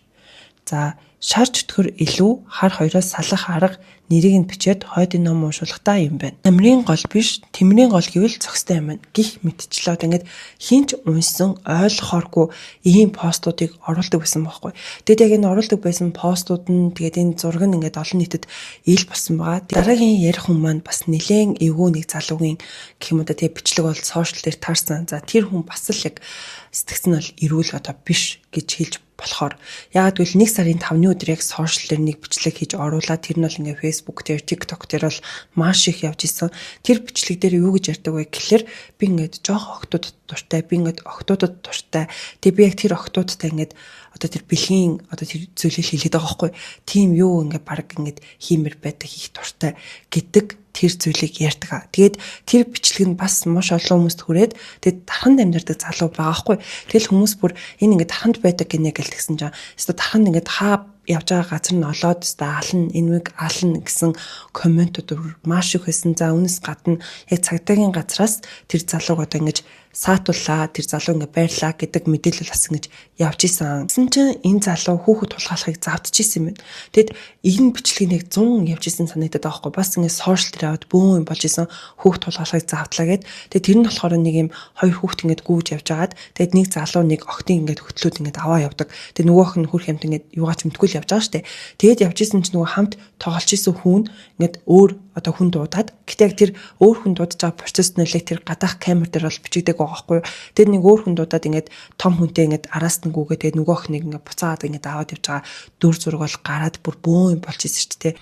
За шар чөтгөр илүү хар хоёроос салах арга нэрийг нь бичээд хойдын ном уншуулгатай юм байна. Амрын гол биш, тэмрийн гол гэвэл зохистой юм байна. Гих мэтчлээ одоо ингээд хинч уншсан ойлгохооргүй ийм постуудыг оруулдаг байсан байхгүй. Тэгээд яг энэ оруулдаг байсан постууд нь тэгээд энэ зураг нь ингээд олон нийтэд ил болсон байгаа. Дараагийн ярих хүн маань бас нэлээд эвгүй нэг залуугийн гэх юм уу тэгээд бичлэг бол сошиал дээр таарсан. За тэр хүн бас л яг сэтгцэн нь бол эрүүл одоо биш гэж хэлж болохоор яг гэвэл 1 сарын 5-ны өдөр яг сошиал дээр нэг бичлэг хийж оруулаад тэр нь бол ингээ Facebook дээр TikTok дээр бол маш их явж исэн. Тэр бичлэг дээр юу гэж ярьдаг вэ гэхэлэр би ингээд жоох охтуудад дуртай, би ингээд охтуудад дуртай. Тэгээ би яг тэр охтуудтай ингээд одоо тэр бэлгийн одоо тэр зүйлийг хэлээд байгаа байхгүй. Тийм юу ингээд баг ингээд хиймэр байдаг хийх дуртай гэдэг тэр зүйлийг ярьдаг. Тэгээд тэр бичлэг нь бас маш олон хүмүүст хүрээд тэгээд дарханд амьдардаг залуу байгаа байхгүй. Тэгэл хүмүүс бүр энэ ингээд дарханд байдаг гинэ гэлтгсэн чинь эсвэл дарханд ингээд хаа явж байгаа газар нь олоод ална энэвэг ална гэсэн комментууд маш их байсан. За үүнээс гадна яг цагдаагийн газраас тэр залууг одоо ингэж саатууллаа, тэр залуу ингээ байрлаа гэдэг мэдээлэл бас ингэж явж исэн. Гэсэн чинь энэ залуу хүүхэд тулгаалахыг завдчихсан юм байна. Тэгэд энэ бичлэгийг 100 явж исэн санагдаад байгаа хгүй. Бас ингээ сошиал дээр аваад бөөн юм болж исэн хүүхэд тулгаалахыг завдлаа гэд. Тэгээд тэр нь болохоор нэг юм хоёр хүүхэд ингээ гүүж явж агаад тэгэд нэг залуу нэг охтын ингээ хөтлөөд ингээ аваа явдаг. Тэгээд нөгөөх нь хөрх юмт ингээ юугаач мэдгүй л явж байгаа штэ. Тэгээд явж исэн чинь нөгөө хамт тоглож исэн хүн ингээ өөр одоо хүн дуудаад гэтээ тэр өөр хүн дуудаж байгаа процесс нөлөө тэр гадаах камер дээр бол бичигдэг байгаа байхгүй. Тэгээд нэг өөр хүн дуудаад ингээд том хүнтэй ингээд араас нь гүгээ тэгээд нөгөөх нэг ингээд буцаагаад ингээд аваад явж байгаа дүр зураг бол гараад бүр бөөн юм болж ирсэн ч тийм.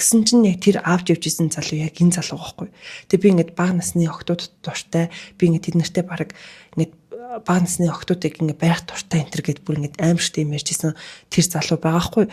Тэгсэн чинь яг тэр авч явж исэн залуу яг энэ залуу байхгүй. Тэгээ би ингээд бага насны охтууд дуртай. Би ингээд тэд нартэй баг ингээд бага насны охтуудыг ингээд барих дуртай энэ төр гэд бүр ингээд аим шигтэй юм ярьж исэн тэр залуу байгаа байхгүй.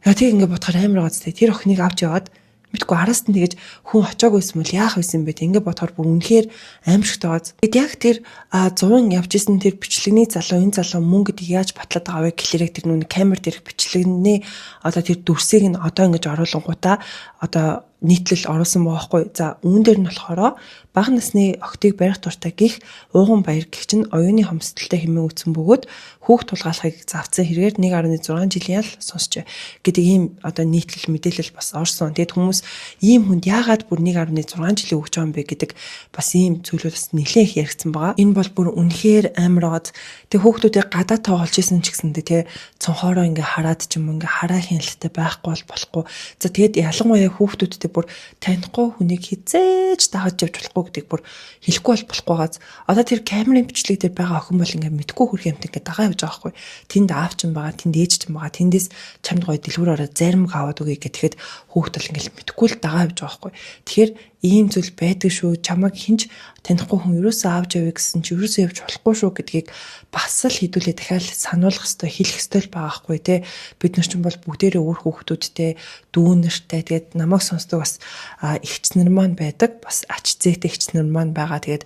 Яа тийг ингээд бодохоор амар байгаа зү. Тэр охиныг авч яваад мэдгүй араас нь тэгэж хүн очоогүйсэн мөл яах байсан бэ? Ингээд бодохоор бүр үнэхээр аимшигтай байгаа. Тэгэд яг тэр 100 явж исэн тэр бичлэгний залуу энэ залуу мөн гэдэг яаж батлаад байгаа вэ гэхлээр тэр нүг камер дээрх бичлэгний одоо тэр дүрсийг нь одоо ингэж оруулангуудаа одоо нийтлэл оруулсан байгаа хгүй. За үүн дээр нь болохоор бага насны охтыг барих дуртай гих ууган баяр гэх чинь оюуны хомсдолтой хэмээн үтсэн бөгөөд хүүхд тулгаалахыг завцсан хэрэгээр 1.6 жилийн л сонсч гэдэг ийм одоо нийтлэл мэдээлэл бас орсон. Тэгэд хүмүүс ийм хүнд яагаад бүр 1.6 жилийн өгч байгаа юм бэ гэдэг бас ийм зүйлүүд бас нэлээд их яригдсан байгаа. Энэ бол бүр үнэхээр амар гоод тэг хүүхдүүдээ гадаа тоглож исэн ч гэсэндээ тий цонхороо ингээ хараад ч юм ингээ хараа хяналттай байхгүй бол болохгүй. За тэгэд ялангуяа хүүхдүүдтэй бүр танихгүй хүнийг хизээж дааж явж болохгүй гэдэг бүр хэлэхгүй болохгүй газ. Одоо тэр камерын бичлэг дээр байгаа охин бол ингээ мэдгүй хөрх юмт ингээ дагаа явж байгаа хгүй. Тэнд аав ч юм байгаа, тэнд ээж ч юм байгаа. Тэндээс чамд гоё дэлгүүр ороод заримг аваад өгье гэхэд хүүхд бол ингээ мэдгүй л дагаа явж байгаа хгүй. Тэгэхээр ийм зүйл байдаг шүү. Чамайг хинч танихгүй хүн юусоо авч явъя гэсэн чи юусоо явж болохгүй шүү гэдгийг бас л хэдүүлээ дахиад сануулгах ёстой, хэлэх ёстой л байгаа хгүй те. Бид нар ч бол бүгдээрээ өөр хүүхдүүдтэй, дүүнэртэй тэгээд намайг сонсдог бас эгчнэр маань байдаг. Бас ач зээтэй эгчнэр маань байгаа. Тэгээд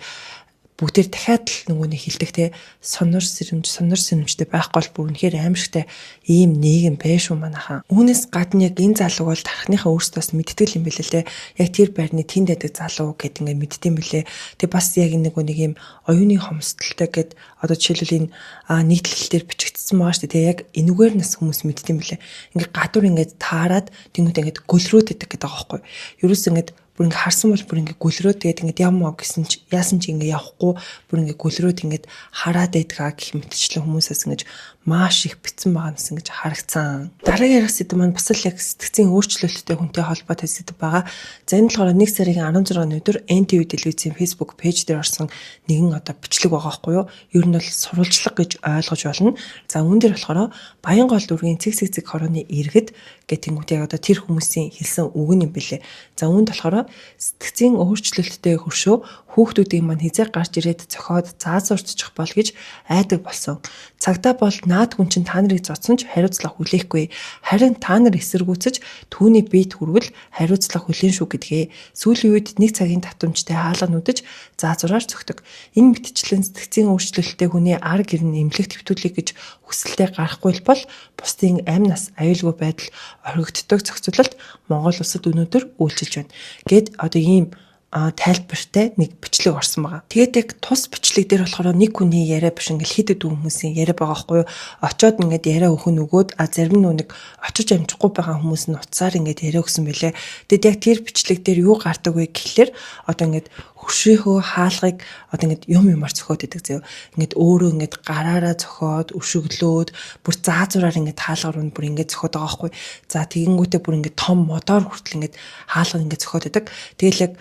бүгдээр дахиад л нөгөөний хилдэг те сонор сэрэмжтэй байхгүй бол бүр үнэхээр аимшигтай ийм нийгэм bay шүү манайхаа. Үүнээс гадна яг энэ залууг бол тархиныхаа өөрсдөөс мэддэг юм билээ те. Яг тэр байрны тэнд байдаг залуу гэд ингээ мэддэм билээ. Тэг бас яг нэг ийм оюуны хомсдолтой гэд одоо жишээлбэл энэ нийтлэл дээр бичигдсэн байгаа шүү те. Яг энүүгээр нас хүмүүс мэддэм билээ. Ингээ гадуур ингээ таарад тэнгууд ингээ гөлрөөд идэг гэдэг байгаа байхгүй. Ерөөс ингээ бүр ингээ харсан бол бүр ингээ гөлрөөд тэгээд ингээ явмаа гэсэн чи яасан чи ингээ явахгүй бүр ингээ гөлрөөд ингээ хараад байдгаа гэх мэтчлэн хүмүүсээс ингээ маш их битсэн байгаа юмс ингэж харагдсан. Дараагийн ярих сэдв маань бас л яг сэтгцийн өөрчлөлттэй хүнтэй холбоотой сэдв байгаа. За энэ болохоор 1 сарын 16-ны өдөр NTV телевизийн Facebook пэйж дээр орсон нэгэн бичлэг байгаа байхгүй юу? Ер нь бол сурвалжлага гэж ойлгож болно. За үүн дээр болохоор Баянгол дүүргийн цэг хорооны иргэд гэтэнгүүт яг тэр хүмүүсийн хэлсэн үг юм бэлээ. За үүнд болохоор сэтгцийн өөрчлөлттэй хөршөө хүүхдүүдийн маань хизээ гарч ирээд цохоод заазуурчих бол гэж айдаг болсон. Цагдаа бол наад хүн чинь та нарыг зодсон ч хариуцлага хүлээхгүй. Харин та нар эсэргүүцэж түүний биед хүрвэл хариуцлага хүлээн шүү гэдгээ. Сүүлийн үед нэг цагийн татамжтай хаалга нүдэж заазуураар цогтөг. Энэ мэтчлэн сэтгцийн өөрчлөлттэй хүний ар гэр нь эмнэлэг твтүүлэх гэж хүсэлтэд гарахгүй бол бусдын амь нас аюулгүй байдал оргигддог зохицуулалт Монгол улсад өнөөдөр үйлчилж байна. Гэд ийм тайлбартай нэг бичлэг орсон байгаа. Тэгээд яг тус бичлэг дээр болохоор нэг хүний яриа биш ингээл хэд хэдэн хүмүүсийн яриа байгаа байхгүй юу? Очоод ингээд яриа өгөх нь өгөөд зарим нь нэг очиж амжихгүй байгаа хүмүүс нь уцаар ингээд яриа өгсөн байлээ. Тэгэд яг тэр бичлэг дээр юу гардаг вэ гэхлээр ингээд хөшөөхөө хаалгыг ингээд юмар зөхөөд идэг заяа. Ингээд өөрөө ингээд гараараа зөхөөд өшөглөөд бүр заазураар ингээд хаалгаар нь бүр ингээд зөхөөд байгаа байхгүй. За тэгэнгүүтээ бүр ингээд том модоор хүртэл ингээд хаалга ингээд зөхөөд идэг. Тэгэл яг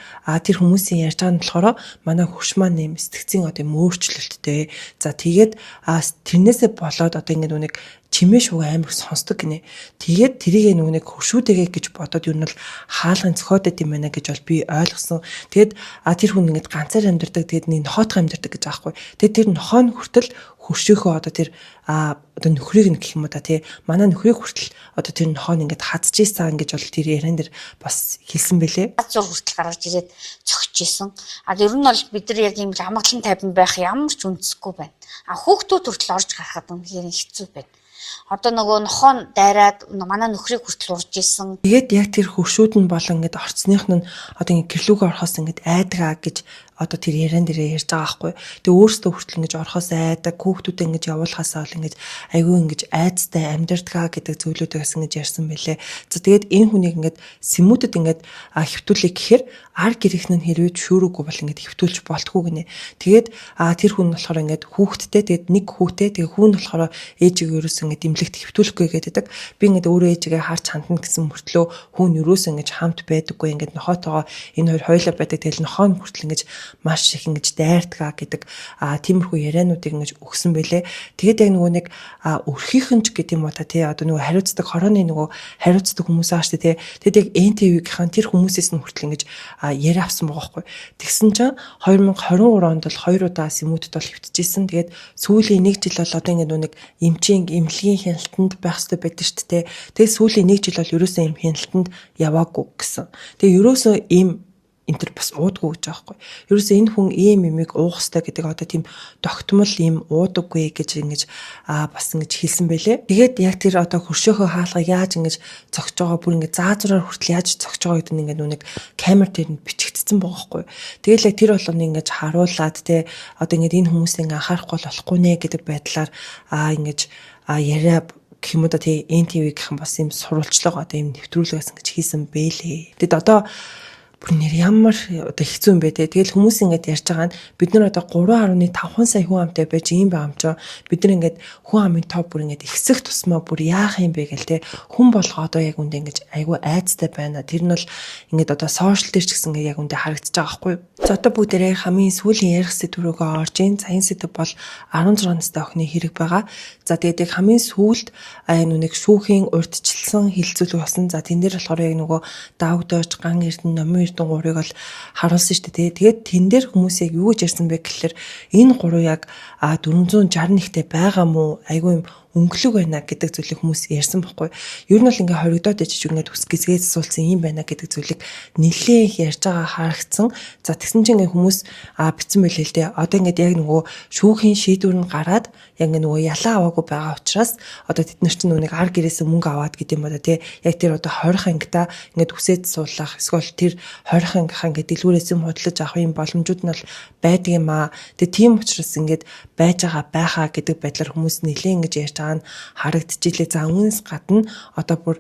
тэр хүмүүсийн ярьж байгаа нь болохоор манай хөрш маань нэм сэтгцийн юм өөрчлөлттэй. За тэгээд тэрнээсээ болоод ингээд нэг чимээ шуг амар сонсдог гинэ. Тэгээд тэрийг нэг хөшүүдэгэ гэж бодоод юу нь бол хаалгын цохоод идэм байна гэж бол би ойлгосон. Тэгээд тэр хүн ингээд ганцаар амьдардаг. Тэгээд нэг нохоотго амьдардаг гэж аахгүй. Тэгээд тэр нохоо нь хүртэл хөршөөхөө тэр нөхрийг нь гэх юм уу тий. Манай нөхрийг хүртэл тэр нохоо нь ингээд хадж ийсэн гэж бол тэр яран дээр бас хэлсэн бэлээ. Зур хүртэл гаргаж ирээд цогч ийсэн. Ер нь бол бид нар яг юм амгалан тайван байх ямар ч үндэсгүй байна. Хүүхдүүд хүртэл орж гарахад үнэхээр хэцүү байна. Одоо нөгөө нохоо дайраад манай нөхрийг хүртэл урж исэн. Тэгээд яг тэр хөршүүд нь болон ингээд орцных нь ингээд гэрлүүгээ орохоос ингээд айдгаа гэж тэр яриан дээр ярьж байгаа байхгүй. Тэгээ өөрсдөө хүртэл ингэж орохоос айдаг, хүүхдүүдээ ингэж явуулахаасаа бол ингэж айгүй ингэж айцтай амьдардгаа гэдэг зөвлөдөөс ингэж ярьсан байлээ. За тэгээд энэ хүнийг ингээд сэмүүдэд ингээд хэвтүүлэх гэхээр ар гэрийнх нь хэрвээ шүүрүүгүй бол ингээд хэвтүүлж болтгүй гинэ. Тэгээд тэр хүн болохоор ингээд хүүхдтэй тэгээд нэг хүүтэй тэгээд хүн болохоор ээжийг ерөөс ингээд имлэгт хэвтүүлэхгүй гэдэг. Би ингээд өөрөө ээжигээ харж хандна гэсэн мөртлөө хүн ерөөс ингэж хамт байдаггүй ингээд нохоотойгоо энэ хоёр хойлоо байдаг. Тэгэл нохоо нь хүртэл ингэж маш их ингэж дайртгаа гэдэг тиймэрхүү яриануудыг ингэж өгсөн байлээ. Тэгээд яг нөгөө нэг өрхийнхэн ч гэдэг юм уу та тий нөгөө хариуцдаг хорооны нөгөө хариуцдаг хүмүүс ааш тий. Тэгээд яг NTV-ийн тэр хүмүүсээс нь хүртэл ингэж яриа авсан байгаа байхгүй. Тэгсэн чинь 2023 онд бол 2 удаа сэмүүдэд бол хөвтөжсэн. Тэгээд сүүлийн 1 жил бол ингээд нэг эмнэлгийн хяналтанд байх хэрэгтэй байдаг шүү дээ. Тэгээд сүүлийн 1 жил бол ерөөсөө юм хяналтанд яваагүй гэсэн. Тэгээд ерөөсөө им энтер бас уудаггүй гэж байгаа байхгүй. Ерөөсөө энэ хүн ийм юмыг уух хэрэгтэй гэдэг тийм тогтмол ийм уудаггүй гэж ингэж бас ингэж хэлсэн байлээ. Тэгээд яг тэр хөршөөхөө хаалга яаж ингэж зогсож байгаа бүр ингэ заазраар хүртэл яаж зогсож байгаа гэдэг нь ингэ нүг камер дээр нь бичигдсэн байгаа байхгүй. Тэгэл яг тэр болгоны ингэж харуулад те ингэ энэ хүмүүсийг анхаарахгүй болохгүй нэ гэдэг байдлаар ингэж яриа гэх юм уу тий NTV гэх юм бас юм сурвалжлага ийм нэвтрүүлгээс ингэж хийсэн бэлээ. Тэгэд бүр нэр ямар хэцүү юм бэ те. Тэгэл хүмүүс ингэж ярьж байгаа нь бид нар 3.5 сая хүн амтай байж ийм байгаа юм чинь бид нар ингэж хүн амын топ бүр ингэж ихсэх тусмаа бүр яах юм бэ гэл те. Хүн болгоо яг үндэ ингэж айгүй айцтай байна. Тэр нь бол ингэж сошиал дээр ч гэсэн яг үндэ харагдаж байгаа байхгүй юу. За бүгдээрээ хамгийн сүүлийн ярих сэдв рүүгээ орж ийн. За энэ сэдв бол 16 настай охины хэрэг байгаа. За тэгээд яг хамгийн сүүлд нэг шүүхийн урьдчилсан хилцүүлэг болсон. За тэн дээр болохоор яг нөгөө давгдооч ган эрдэнэ номын эрдэнэ гурыг бол харуулсан шүү дээ. Тэгээд тэн дээр хүмүүс яг юу гэж ярьсан бэ гэхэлэр энэ гурав яг 461-тэй байгаа мó айгүй юм өнгөлөг байна гэдэг зүйлийг хүмүүс ярьсан байхгүй. Ер нь бол ингээ хоригдоод ичиж ингээд ус гизгээс суулсан юм байна гэдэг зүйлийг нэлээд их ярьж байгаа харагдсан. За тэгсэн чинь ингээ хүмүүс битсэн байлээ л дээ. Одоо ингээд яг нөгөө шүүхийн шийдвэр нь гараад яг нөгөө ялаа аваагүй байгаа учраас тэд нар чинь нүг ар гэрээс мөнгө аваад гэдэг юм байна тий. Яг тэр 20 ангита ингээд үсээд суулгах эсвэл тэр 20 ангийнхаа ингээд дэлгүүрээс юм хөдлөж авах юм боломжууд нь бол байдаг юм аа. Тэгээ тийм учраас ингээд байж байгаа байхаа гэдэг байдлаар хүмүүс нэлээд ингэж ярьж байгаа нь харагдчихилээ. За үүнээс гадна бүр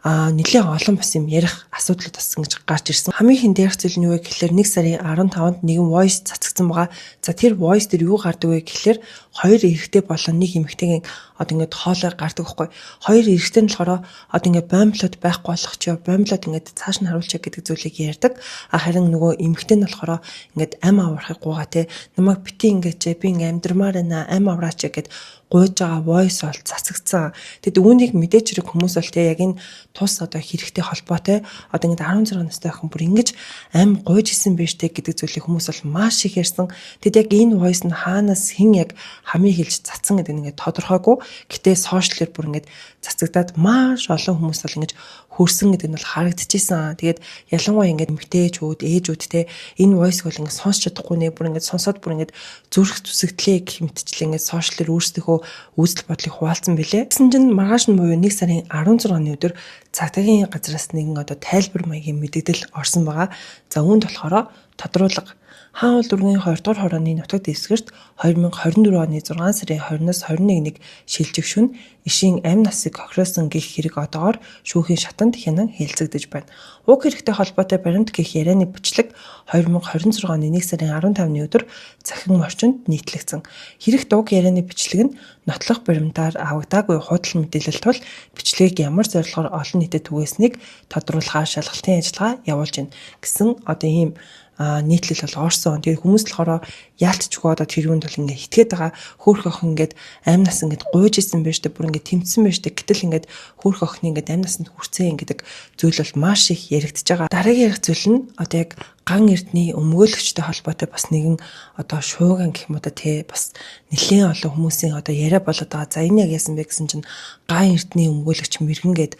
нэлээд олон бас юм ярих асуудлууд бас ингэж гарч ирсэн. Хамгийн хин дээрх зүйл нь юу вэ гэхээр 1 сарын 15-нд нэгэн voice цацагдсан байгаа. За тэр voice дээр юу гардаг вэ гэхээр 2 эрэгтэй болон 1 эмэгтэйгийн одоо ингээд хоолой гардаг байхгүй. 2 эрэгтэй нь болохоор одоо ингээд боомлоод байхгүй болох ч яа боомлоод ингээд цааш нь харуулчих гэдэг зүйлийг ярьдаг. Харин нөгөө эмэгтэй нь болохоор ингээд ам аврахыг гуугаа те намайг бити ингээд би ингээд амьдрмаар байна ам авраач гэд гуйж байгаа voice бол цацагдсан. Тэгэд үүнийг мэдээж хэрэг хүмүүс бол те яг энэ тус одоо хэрэгтэй холбоотой одоо ингээд 16 настай охин бүр ингэж ам гуйж исэн байж те гэдэг зүйлийг хүмүүс бол маш их ярьсан. Тэгэд яг энэ voice нь хаанаас хэн яг хамыг хэлж цацсан гэдэг нь ингээд тодорхойгүй. Гэтэ сошиалэр бүр ингээд цацагдаад маш олон хүмүүс бол ингэж хөрсөн гэдэг нь бол харагдчихсан. Тэгээд ялангуяа ингээд эмэгтэйчүүд, ээжүүд те энэ voice бол ингээд сонсч чадахгүй нэ бүр ингээд сонсоод бүр ингээд зүрх зүсэгтлээ гэх мэтчлээ ингээд сошиалэр өөрсдийнхөө үзэл бодлыг хуваалцсан бэлээ. Тэгсэн чинь маргааш нь буюу 1 сарын 16-ны өдөр цагдаагийн газраас нэгэн одоо тайлбар маягийн мэдээлэл орсон байгаа. За үүнд болохоор тодруулга Хаан улс дүүргийн 2 дугаар хорооны нутаг дэвсгэрт 2024 оны 6 сарын 20-наас 21-нд шилжих шөнө ишийн амь насыг хохиросон гэх хэрэг одоогоор шүүхийн шатанд хянан хэлцэгдэж байна. Уг хэрэгтэй холбоотой баримт гэх ярианы бичлэг 2026 оны 1 сарын 15-ны өдөр захин орчинд нийтлэгдсэн. Хэрэгт уг ярианы бичлэг нь нотлох баримтаар авагдаагүй худал мэдээлэл тул бичлэгийг ямар зорилгоор олон нийтэд түгээснийг тодруулахаар шалгалтын ажиллагаа явуулж байна гэсэн одоо ийм нийтлэл бол орсон. Тэгээд хүмүүс болохоор яалтчгүй одоо тэр юунд бол ингээд итгээд байгаа хөөх охин ингээд амь нас ингээд гуйж исэн байж тээ бүр ингээд тэмцсэн байж тээ гэтэл ингээд хөөх охины ингээд амь насанд хүрцэн гэдэг зүйл бол маш их яригдж байгаа. Дараагийн ярих зүйл нь одоо яг ган эрдний өмгөөлөгчтэй холбоотой бас нэгэн одоо шууган гэх юм уу те бас нэлээд олон хүмүүсийн одоо яриа болоод байгаа. За энэ яг яасан бэ гэсэн чинь ган эрдний өмгөөлөгч мэргэн гээд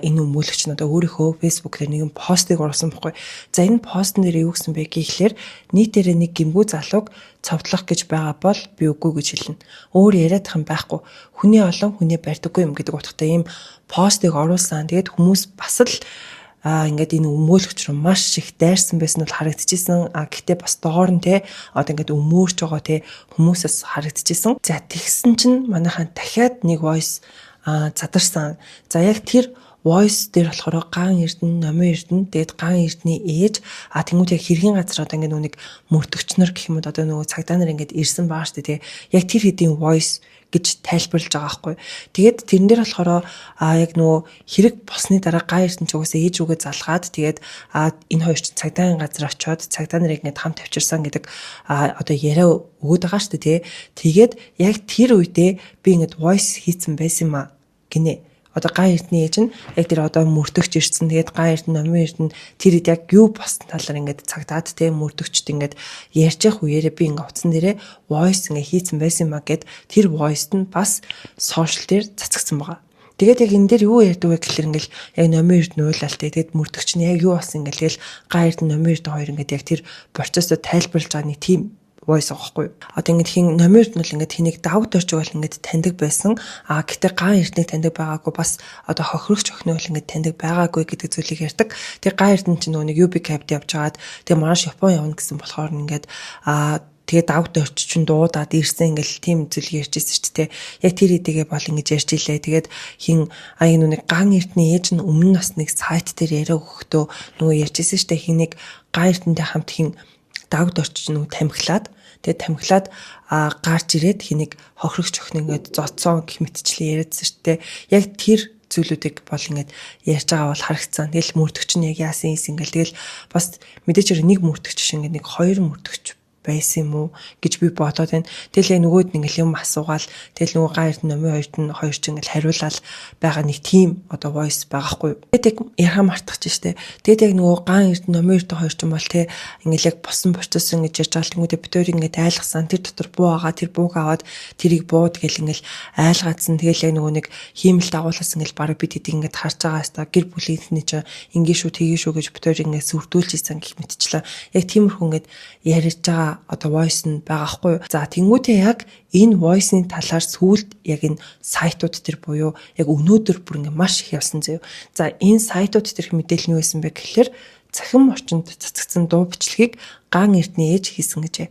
энэ өмгөөлөгч нь одоо өөрийнхөө фэйсбүүк дээр нэгэн постыг оруулсан байхгүй. За энэ постн дээр юу гэсэн бэ гэхлээр нийтээрээ нэг гимгүү залууг цовдлох гэж байгаа бол би үгүй гэж хэлнэ. Өөр яриад их юм байхгүй. Хүний олон хүний барьдаггүй юм гэдэг утгатай ийм постыг оруулсан. Тэгээд хүмүүс бас л ингээд энэ өмөөлөгч рүү маш их дайрсан байсан бол харагдчихсэн. Гэхдээ бас доор нь те одоо ингээд өмөөрч байгаа те хүмүүсээс харагдчихсэн. За тэгсэн чинь манайхан дахиад нэг voice задарсан. За яг тэр voice дээр болохоор ган эрдэнэ, номын эрдэнэ, тэгээд ган эрдний ээж тэнгуүт яг хэргийн газар одоо ингээд нэг мөрдөгчнөр гэх юм уу одоо нөгөө цагдаа нар ингээд ирсэн байгаа шүү дээ. Яг тэр хэдийн voice гэж тайлбарлаж байгаа байхгүй. Тэгээд тэрэн дээр болохоор яг нөгөө хэрэг болсны дараа ган эрдэнэ ч угаасаа ээж рүүгээ залгаад тэгээд энэ хоёр ч цагдаагийн газар очиод цагдаа нарыг ингээд хамт авчирсан гэдэг одоо яриа өгöd байгаа шүү дээ. Тэгээд яг тэр үедээ би ингээд voice хийцэн байсан юм гинэ. Одоо ган эрдний ээж нь яг тэр одоо мөрдөгч ирсэн. Тэгээд ган эрдэнэ, номын эрдэнэ тэр хэд яг юу болсон талаар ингээд цагдаад те мөрдөгчд ингээд ярьж явах үеэрээ би ингээд утсан дээрээ voice ингээд хийцэн байсан юм а гэд тэр voice нь бас сошиал дээр цацгдсан байгаа. Тэгээд яг энэ дээр юу ярьдаг вэ гэхэлэр ингээл яг номын эрдэнэ уйлалт тэгээд мөрдөгч нь яг юу болсон ингээл тэгэл ган эрдэнэ, номын эрдэнэ хоёр ингээд яг тэр процессыг тайлбарлаж байгаа нэг тийм voice аахгүй. Одоо ингээд хин номерд нь л ингээд хэнийг давд орчвол ингээд таньдаг байсан. Гэтээ ган эрднийг таньдаг байгаагүй бас одоо хохирогч охины бол ингээд таньдаг байгаагүй гэдэг зүйлийг ярьдаг. Тэр ган эрдэн чинь нөгөө UB cab явж байгаад тэгээ маргааш Япон явна гэсэн болохоор ингээд тэгээ давд орч чинь дуудаад ирсэн ингээл тийм зүйл ярьж ирсэн шүү дээ. Яг тэр хэдийгээ бол ингэж ярьж илээ. Тэгээд хин нэг ган эрдний ээж нь өмнө нас нэг сайт дээр яриа өгөхдөө нөгөө ярьж ирсэн шүү дээ. Хэнийг ган эрдэнтэй хамт хин давд орч нөгөө тамхилаад тэгээд тамхилаад гарч ирээд хэнийг хохирогч охин ингээд зоцсон гэх мэтчлээ яриадсан шүү дээ. Яг тэр зүйлүүдийг бол ингээд ярьж байгаа бол харагдсан. Тэгэл мөрдөгч нь яг яасан юм ингээл тэгэл бас мэдээч нэг мөрдөгч шиг ингээд нэг хоёр мөрдөгч байсан юм уу гэж би бодоод байна. Тэгэл яг нөгөөд нь ингээл юм асуугаал тэгэл нөгөө ган эрдэнэ, номын хоёр ч ингээл хариулаад байгаа нэг тим одоо voice байгаахгүй. Тэгээд яг ярахаа мартах ч штэ. Тэгээд яг нөгөө ган эрдэнэ, номын эрдэнэ хоёр ч юм бол те ингээл яг босон процесс ингэж ярьж байгаа тэнгүүдээ бид хоёр ингээд айлгсан. Тэр дотор буу байгаа, тэр бууг аваад тэрийг бууд гэл ингээл айлгаадсан. Тэгэл яг нөгөө нэг хиймэл дагуулаас ингээл бараг бид хэдийг ингээд харж байгаа хэвээр гэр бүлийнхний ч ингээ шүү тгий шүү гэж бид хоёр ингээд сүрдүүлж ийсэн гэх мэтчлээ. Яг тиймэрхүү ингээд ярьж байгаа одоо voice нь байгаа хгүй. За тэнгуүтээ яг энэ voice-ны талаар сүүлд яг энэ сайтууд төр буюу яг өнөөдөр бүр ингээ маш их явсан заяа. За энэ сайтууд төрх мэдээлэл нь юу байсан бэ гэхэлэр захин орчинд цацгдсан дуу бичлэгийг ган эрдний ээж хийсэн гэжээ.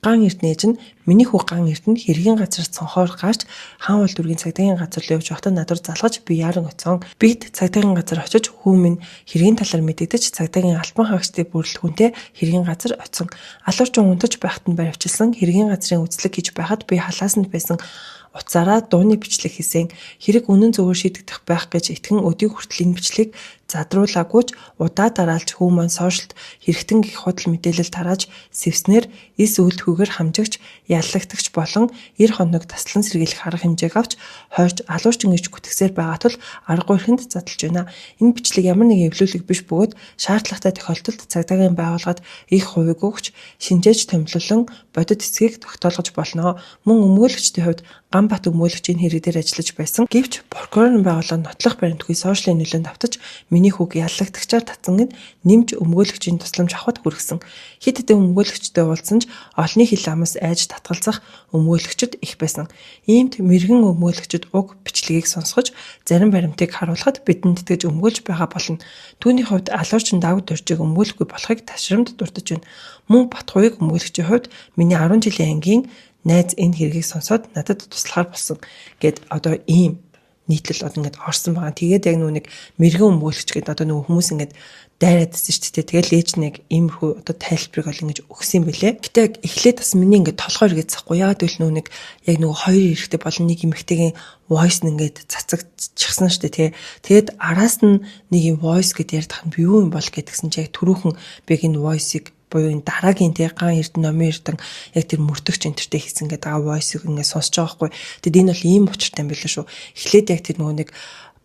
Ган эрдний ээж нь Миний хүү ган эрдэнэ хэргийн газар цонхоор гарч хаан бол дүргийн цагдаагийн газар руу явж байхдаа надад залгаж би яран оцсон. Бид цагдаагийн газар очиж хүү минь хэргийн талаар мэдэгдэж цагдаагийн албан хаагчдын бүрэлдэхүүнтэй хэргийн газар оцсон. Алуурчин унтаж байхад нь баривчилсан хэргийн газрын үзлэг хийж байхад би халаасанд байсан утсаараа дууны бичлэг хийсэн. Хэрэг үнэн зөвөөр шийдэгдэх байх гэж итгэн өдийг хүртэл энэ бичлэгийг задруулаагүйч удаа дараалж хүү маань сошиалд хэрэгтэн гих худал мэдээлэл тарааж сэвснэр эс үйлдэлгүйгээр хамжигч яллагдагч болон 90 хоног таслан сэргийлэх арга хэмжээг авч хойж алуурчин гэж гүтгсээр байгаа тул аргагүй ихэнд задлж байна. Энэ бичлэг ямар нэг эвлүүлэг биш бөгөөд шаардлагатай тохиолдолд цагдаагийн байгууллагад их хувийг өгч шинжээж томилолон бодит эцгийг тогтоолгож болно. Мөн өмгөөлөгчдийн хувьд Ганбат өмгөөлөгчийн хэрэг дээр ажиллаж байсан. Гэвч прокурорын байгууллага нотлох баримтгүй сошиалын нөлөөнд автаж миний хүүг яллагдагчаар татсан нэмж өмгөөлөгчийн тусламж авахд хүргэсэн. Хэд хэдэн өмгөөлөгчтэй уулзсан ч олонний хил амаас айж татгалзах өмгөөлөгчд их байсан. Иймд мэрэгэн өмгөөлөгчд уг бичлэгийг сонсгож зарим баримтыг харуулхад бидэнд итгэж өмгөөлж байгаа болно. Түүний хувьд алуурчин давд дөржиг өмгөөлөхгүй болохыг ташрамд дурдж байна. Мөн Батхуйг өмгөөлөгчийн хувьд миний 10 жилийн ангийн найз энэ хэргийг сонсоод надад туслахаар болсон гэд одоо ийм нийтлэл одоо ингээд орсон байгаа. Тэгээд яг нүг мэрэгэн өмгөөлөгч гэдэг одоо нөгөө хүмүүс ингээд дайраадсэн шүү дээ. Тэгэл ээж нэг иймэрхүү одоо тайлбарыг ол ингэж өгсөн бэлээ. Гэтэ эхлээд бас миний ингээд толгойр гэцэхгүй. Яагаад гэвэл нүг яг нөгөө хоёр эрэхтэй болон нэг эмэгтэйгийн voice нь ингээд цацагдчихсан шүү дээ. Тэгээд араас нь нэг юм voice гэдээ ярьдах нь юу юм бол гэдгсэн чи яг түрүүхэн би энэ voice-ыг буюу энэ дараагийн ган эрдэнэ номын эрдэн яг тэр мөрдөгч энтертэй хийсэн гэдэг voice-ыг ингээд сонсож байгаа байхгүй. Тэгэд энэ бол ийм учиртай юм билээ шүү. Эхлээд яг тэр нөгөө нэг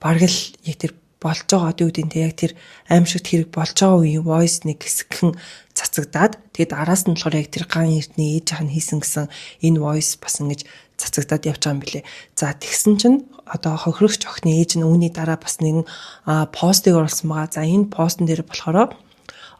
бараг л яг тэр болж байгаа одоо үүдэн тэг яг тэр аимшигт хэрэг болж байгаа үеийн voice нэг хэсэгхэн цацагдаад тэгэд араас нь болохоор яг тэр ган эрдний ээж хаан хийсэн гэсэн энэ voice бас ингэж цацагдаад явж байгаа юм билээ. За тэгсэн чинь одоо хохирогч охины ээж нь үүний дараа бас нэгэн постыг оруулсан байгаа. За энэ постн дээр болохоор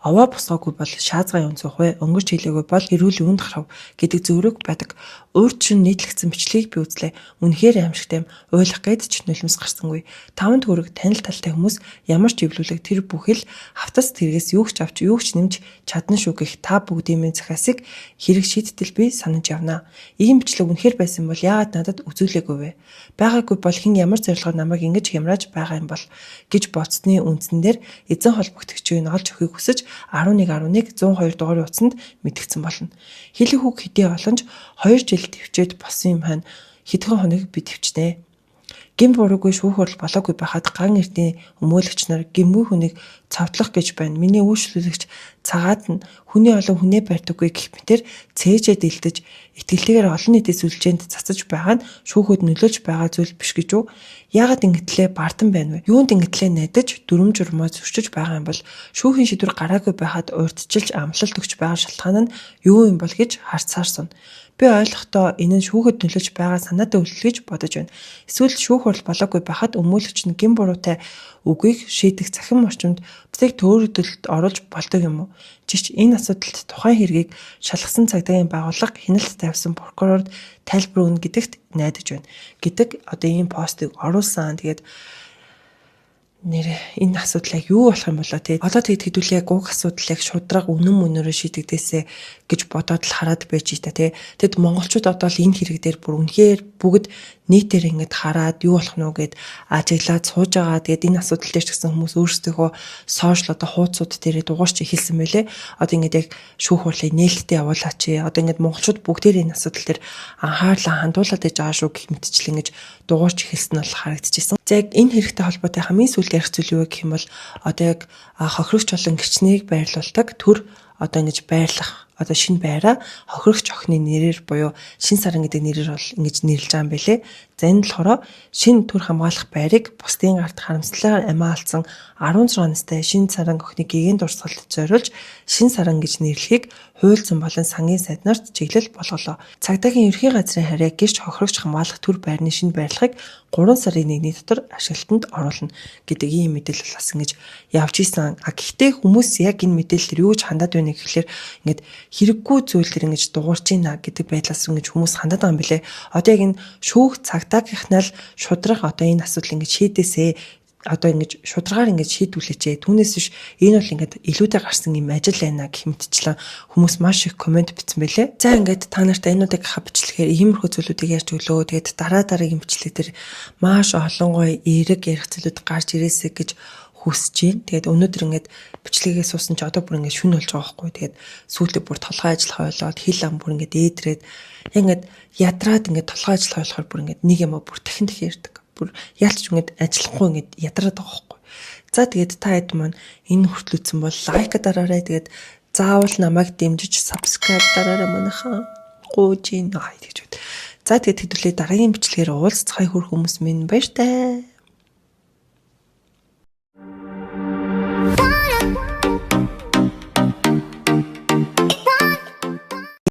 аваа босоогүй бол шаазгай унцах вэ? Өнгөрч хэлээгүй бол эрүүл үүнд гарав гэдэг зөврөг байдаг. Урд шин нийтлэгдсэн бичлэгийг би үзлээ. Үнэхээр аимшигтай юм. Ойлгох гээд ч нулимс гарсангүй. 5 төгрөг танил талтай хүмүүс ямар ч эвлүүлэг тэр бүхэл хавтас тэргээс юу ч авч юу ч нэмж чадна шүү гэх та бүгдийн минь захаасыг хэрэг шийдтэл би санаж явнаа. Ийм бичлэг үнэхээр байсан бол яагаад надад үзүүлээгүй вэ? Байгаагүй бол хэн ямар зорилгоор намайг ингэж хямрааж байгаа юм бол гэж бодсны үндсэн дээр эзэн холбогдогчийг олж өгөхийг хүсэж 11 102 дугаар утсанд мэдгдсэн болно. Хэлэх үг хэдий олонж 2 жил төвчээд болсон юм хань хэдхэн хоног би төвчнэ. Гин буруугүй шүүхөрл болоогүй байхад ган эрдний өмгөөлөгч нар гимгүй хүнийг цавдлах гэж байна. Миний үйлчлүүлэгч цагаад нь хүний олон хүнээ барьдаггүй гэх мэтэр цээжээ дэлдэж итгэлтэйгээр олон нийтийн сүлжээнд цацаж байгаа нь шүүхөд нөлөөлж байгаа зүйл биш гэж үү? Яагаад ингэтлээ бардам байна вэ? Юунд ингэтлээ найдаж дүрм журмаа зөрчиж байгаа юм бол шүүхийн шийдвэр гараагүй байхад урьдчилж амлалт өгч байгаа шалтгаан нь юу юм бол гэж харцаарсан. Би ойлгохдоо энэ нь шүүхэд нөлөөлж байгаа санаатай үйлдэл гэж бодож байна. Эсвэл шүүх хурал болоогүй байхад өмгөөлөгч нь гин буруутай үгийг шийдэх цахим орчинд бусдыг төөрөгдөлд оруулж болдог юм уу? Жишээ энэ асуудалд тухайн хэргийг шалгасан цагдаагийн байгууллага хяналт тавьсан прокурорд тайлбар өгнө гэдэгт найдаж байна. Гэдэг одоо ийм постыг оруулсан. Тэгээд энэ асуудлыг юу болох юм болоо те одоо тэгэд хэдүүлээ гуг асуудлыг шудраг үнэн мөнөөрөө шийдэгдээсэ гэж бодоод л хараад байж та те тэгэд монголчууд одоо л энэ хэрэг дээр бүр үнэхээр бүгд нийтээр ингэж хараад юу болох нь вэ гэд ажиглаад сууж байгаа. Тэгээд энэ асуудал дээр ч гэсэн хүмүүс өөрсдөө сошиал одоо хуудасууд дээрээ дугуйч хэлсэн байлээ. Одоо ингэж яг шүүх хурлыг нээлттэй явуулаач. Одоо ингэж монголчууд бүгдээр энэ асуудал дээр анхаарлаа хандуулаад байж байгаа шүү гэх мэтчил ингэж дугуйч хэлсэн нь бол харагдчихсэн. За яг энэ хэрэгтэй холбоотой хамгийн сүүлд ярих зүйл юу гэх юм бол одоо яг хохирогч болон гичнийг байрлуулдаг төр одоо ингэж байрлах одоо шинэ байраа хохирогч охины нэрээр буюу Шин саран гэдэг нэрээр бол ингэж нэрлэж байгаа юм байлээ. За энэ болохоор шинэ төр хамгаалах байрыг бусдын ард харамсалтай амиа алдсан 16 настай Шин саран охины гэгээн дурсгалд зориулж Шин саран гэж нэрлэхийг хуульцсан болон сангийн сайд нарт чиглэл болголоо. Цагдаагийн ерхий газрын харьяа гэрч хохирогч хамгаалах төр байрны шинэ байрлагыг 3 сарын 1-ний дотор ашиглалтанд оруулна гэдэг ийм мэдээлэл бас ингэж явж исэн. Гэхдээ хүмүүс яг энэ мэдээлэлээр юу гэж хандаад байна гэхэлэр ингэж хэрэггүй зүйл төр ингэж дуурч ийна гэдэг байдлаас ингэж хүмүүс хандаад байгаа юм билэ. Одоо яг энэ шүүх цагдаагийнхнаа л шудрах одоо энэ асуудал ингэж шийдээсэ одоо ингэж шударгаар ингэж шийдвүлээчээ. Түүнээс биш энэ бол ингээд илүүтэй гарсан юм ажил байна гэх мэтчлэн хүмүүс маш их комент бичсэн байлээ. За ингээд та нарт энүүдийг хавчлэхээр иймэрхүү зүйлүүдийг ярьж өглөө. Тэгээд дараагийн бичлэгтэр маш олон гоё эерэг ярих зүйлүүд гарч ирээсэй гэж хүсэж байна. Тэгээд өнөөдөр ингээд бичлэгээ суусан чи одоо бүр ингээд шүн болж байгаа байхгүй. Тэгээд сүүлдээ бүр толгой ажиллах ойлоод хил ам бүр ингээд ээдрээд ингээд ядраад ингээд толгой ажиллах болохоор бүр ингээд нэг юм бүр дахин ярьдаг. Бүр яалч ингээд ажиллахгүй ингээд ядраад байгаа байхгүй. За тэгээд та хэд маань энэ хүртлүүлсэн бол лайк дараарай. Тэгээд заавал намайг дэмжиж subscribe дараарай манайхаа. Гуйжин гэж үү. За тэгээд хэдүүлээ дараагийн бичлэгээр уулзцай хөр хүмүүс минь баяртай.